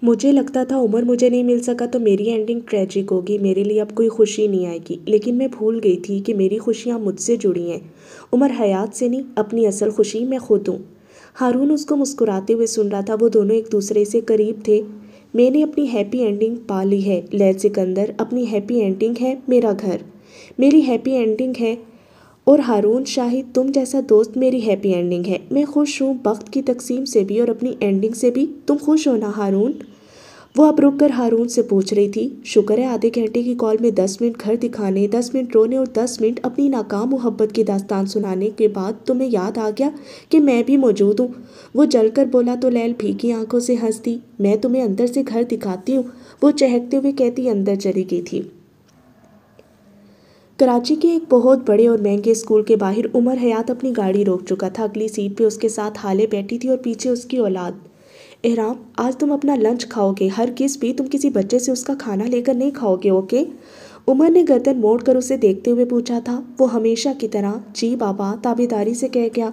مجھے لگتا تھا عمر مجھے نہیں مل سکا تو میری اینڈنگ ٹریجک ہوگی، میرے لیے اب کوئی خوشی نہیں آئے گی، لیکن میں بھول گئی تھی کہ میری خوشیاں مجھ سے جڑی ہیں، عمر حیات سے نہیں۔ اپنی اصل خوشی میں خود ہوں۔ ہارون اس کو مسکراتے ہوئے سن رہا تھا، وہ دونوں ایک دوسرے سے قریب تھے۔ میں نے اپنی ہیپی اینڈنگ پا لی ہے لیل سکندر، اپنی ہیپی اینڈنگ ہے میرا گھر، میری ہیپی اینڈنگ ہے اور ہارون شاہد تم جیسا دوست میری ہیپی اینڈنگ ہے، میں خوش ہوں وقت کی تقسیم سے بھی اور اپنی اینڈنگ سے بھی، تم خوش ہو نا ہارون؟ وہ اب رک کر ہارون سے پوچھ رہی تھی۔ شکر ہے آدھے گھنٹے کی کال میں 10 منٹ گھر دکھانے، 10 منٹ رونے اور 10 منٹ اپنی ناکام محبت کی داستان سنانے کے بعد تمہیں یاد آ گیا کہ میں بھی موجود ہوں۔ وہ جل کر بولا تو لیل پھیکی آنکھوں سے ہنستی۔ میں تمہیں اندر سے گھر دکھاتی ہوں، وہ چہکتے ہوئے کہتی اندر چلی گئی تھی۔ کراچی کے ایک بہت بڑے اور مہنگے اسکول کے باہر عمر حیات اپنی گاڑی روک چکا تھا۔ اگلی سیٹ پہ اس کے ساتھ ہالے بیٹھی تھی اور پیچھے اس کی اولاد۔ احرام، آج تم اپنا لنچ کھاؤ گے، ہرگز بھی تم کسی بچے سے اس کا کھانا لے کر نہیں کھاؤ گے، اوکے؟ عمر نے گردن موڑ کر اسے دیکھتے ہوئے پوچھا تھا۔ وہ ہمیشہ کی طرح جی بابا تابعداری سے کہہ گیا۔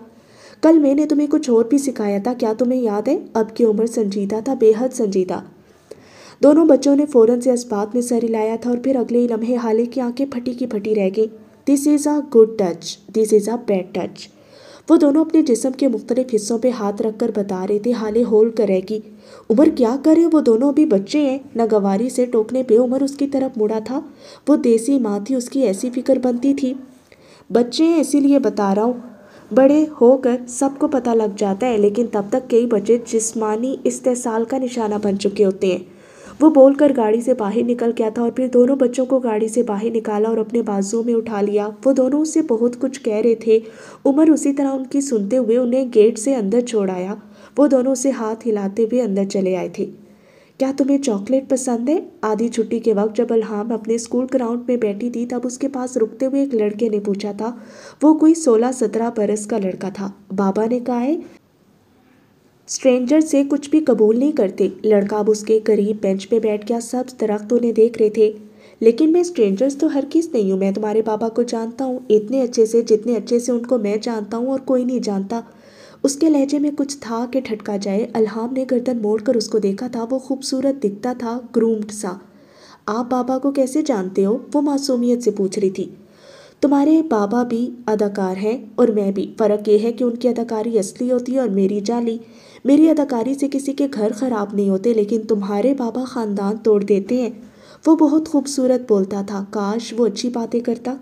کل میں نے تمہیں کچھ اور بھی سکھایا تھا، کیا تمہیں یاد ہے؟ اب کی عمر سنجیدہ تھا، بے حد سنجیدہ۔ دونوں بچوں نے فوراً سے اس بات میں سر ہلایا تھا اور پھر اگلے ہی لمحے ہالے کی آنکھیں پھٹی کی پھٹی رہ گئیں۔ This is a good touch, this is a bad touch. وہ دونوں اپنے جسم کے مختلف حصوں پہ ہاتھ رکھ کر بتا رہے تھے، ہالے ہول کر رہ گی۔ عمر کیا کرے، وہ دونوں ابھی بچے ہیں۔ ناگواری سے ٹوکنے پہ عمر اس کی طرف مڑا تھا۔ وہ دیسی ماں تھی، اس کی ایسی فکر بنتی تھی۔ بچے ہیں اسی لیے بتا رہا ہوں، بڑے ہو کر سب کو پتہ لگ جاتا ہے، لیکن تب تک کئی بچے جسمانی استحصال کا نشانہ بن چکے ہوتے ہیں۔ وہ بول کر گاڑی سے باہر نکل گیا تھا اور پھر دونوں بچوں کو گاڑی سے باہر نکالا اور اپنے بازو میں اٹھا لیا۔ وہ دونوں اس سے بہت کچھ کہہ رہے تھے۔ عمر اسی طرح ان کی سنتے ہوئے انہیں گیٹ سے اندر چھوڑ آیا۔ وہ دونوں اسے ہاتھ ہلاتے ہوئے اندر چلے آئے تھے۔ کیا تمہیں چاکلیٹ پسند ہے؟ آدھی چھٹی کے وقت جب الہام اپنے اسکول گراؤنڈ میں بیٹھی تھی تب اس کے پاس رکتے ہوئے ایک لڑکے نے پوچھا تھا۔ وہ کوئی 16-17 برس کا لڑکا تھا۔ بابا نے کہا ہے اسٹرینجر سے کچھ بھی قبول نہیں کرتے۔ لڑکا اب اس کے قریب بینچ پہ بیٹھ گیا، سب درخت انہیں دیکھ رہے تھے۔ لیکن میں اسٹرینجرز تو ہرگز نہیں ہوں، میں تمہارے بابا کو جانتا ہوں اتنے اچھے سے جتنے اچھے سے ان کو میں جانتا ہوں اور کوئی نہیں جانتا۔ اس کے لہجے میں کچھ تھا کہ ٹھٹکا جائے۔ الہام نے گردن موڑ کر اس کو دیکھا تھا، وہ خوبصورت دکھتا تھا، گرومڈ سا۔ آپ بابا کو کیسے جانتے ہو؟ وہ معصومیت سے پوچھ رہی تھی۔ تمہارے بابا بھی اداکار ہیں اور میں بھی، فرق یہ ہے کہ ان کی اداکاری اصلی ہوتی ہے اور میری جعلی۔ میری اداکاری سے کسی کے گھر خراب نہیں ہوتے، لیکن تمہارے بابا خاندان توڑ دیتے ہیں۔ وہ بہت خوبصورت بولتا تھا، کاش وہ اچھی باتیں کرتا۔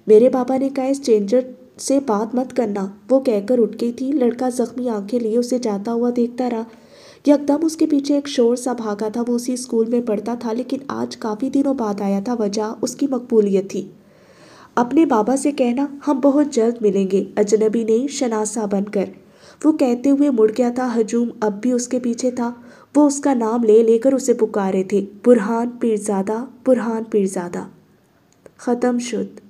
میرے بابا نے کہا اسٹرینجر سے بات مت کرنا، وہ کہہ کر اٹھ گئی تھی۔ لڑکا زخمی آنکھیں لیے اسے جاتا ہوا دیکھتا رہا۔ یکدم اس کے پیچھے ایک شور سا بھاگا تھا۔ وہ اسی اسکول میں پڑھتا تھا، لیکن آج کافی دنوں بعد آیا تھا، وجہ اس کی مقبولیت تھی۔ اپنے بابا سے کہنا ہم بہت جلد ملیں گے، اجنبی نہیں شناسا بن کر، وہ کہتے ہوئے مڑ گیا تھا۔ ہجوم اب بھی اس کے پیچھے تھا۔ وہ اس کا نام لے لے کر اسے پکارے تھے، برہان پیرزادہ، برہان پیرزادہ۔ ختم شد۔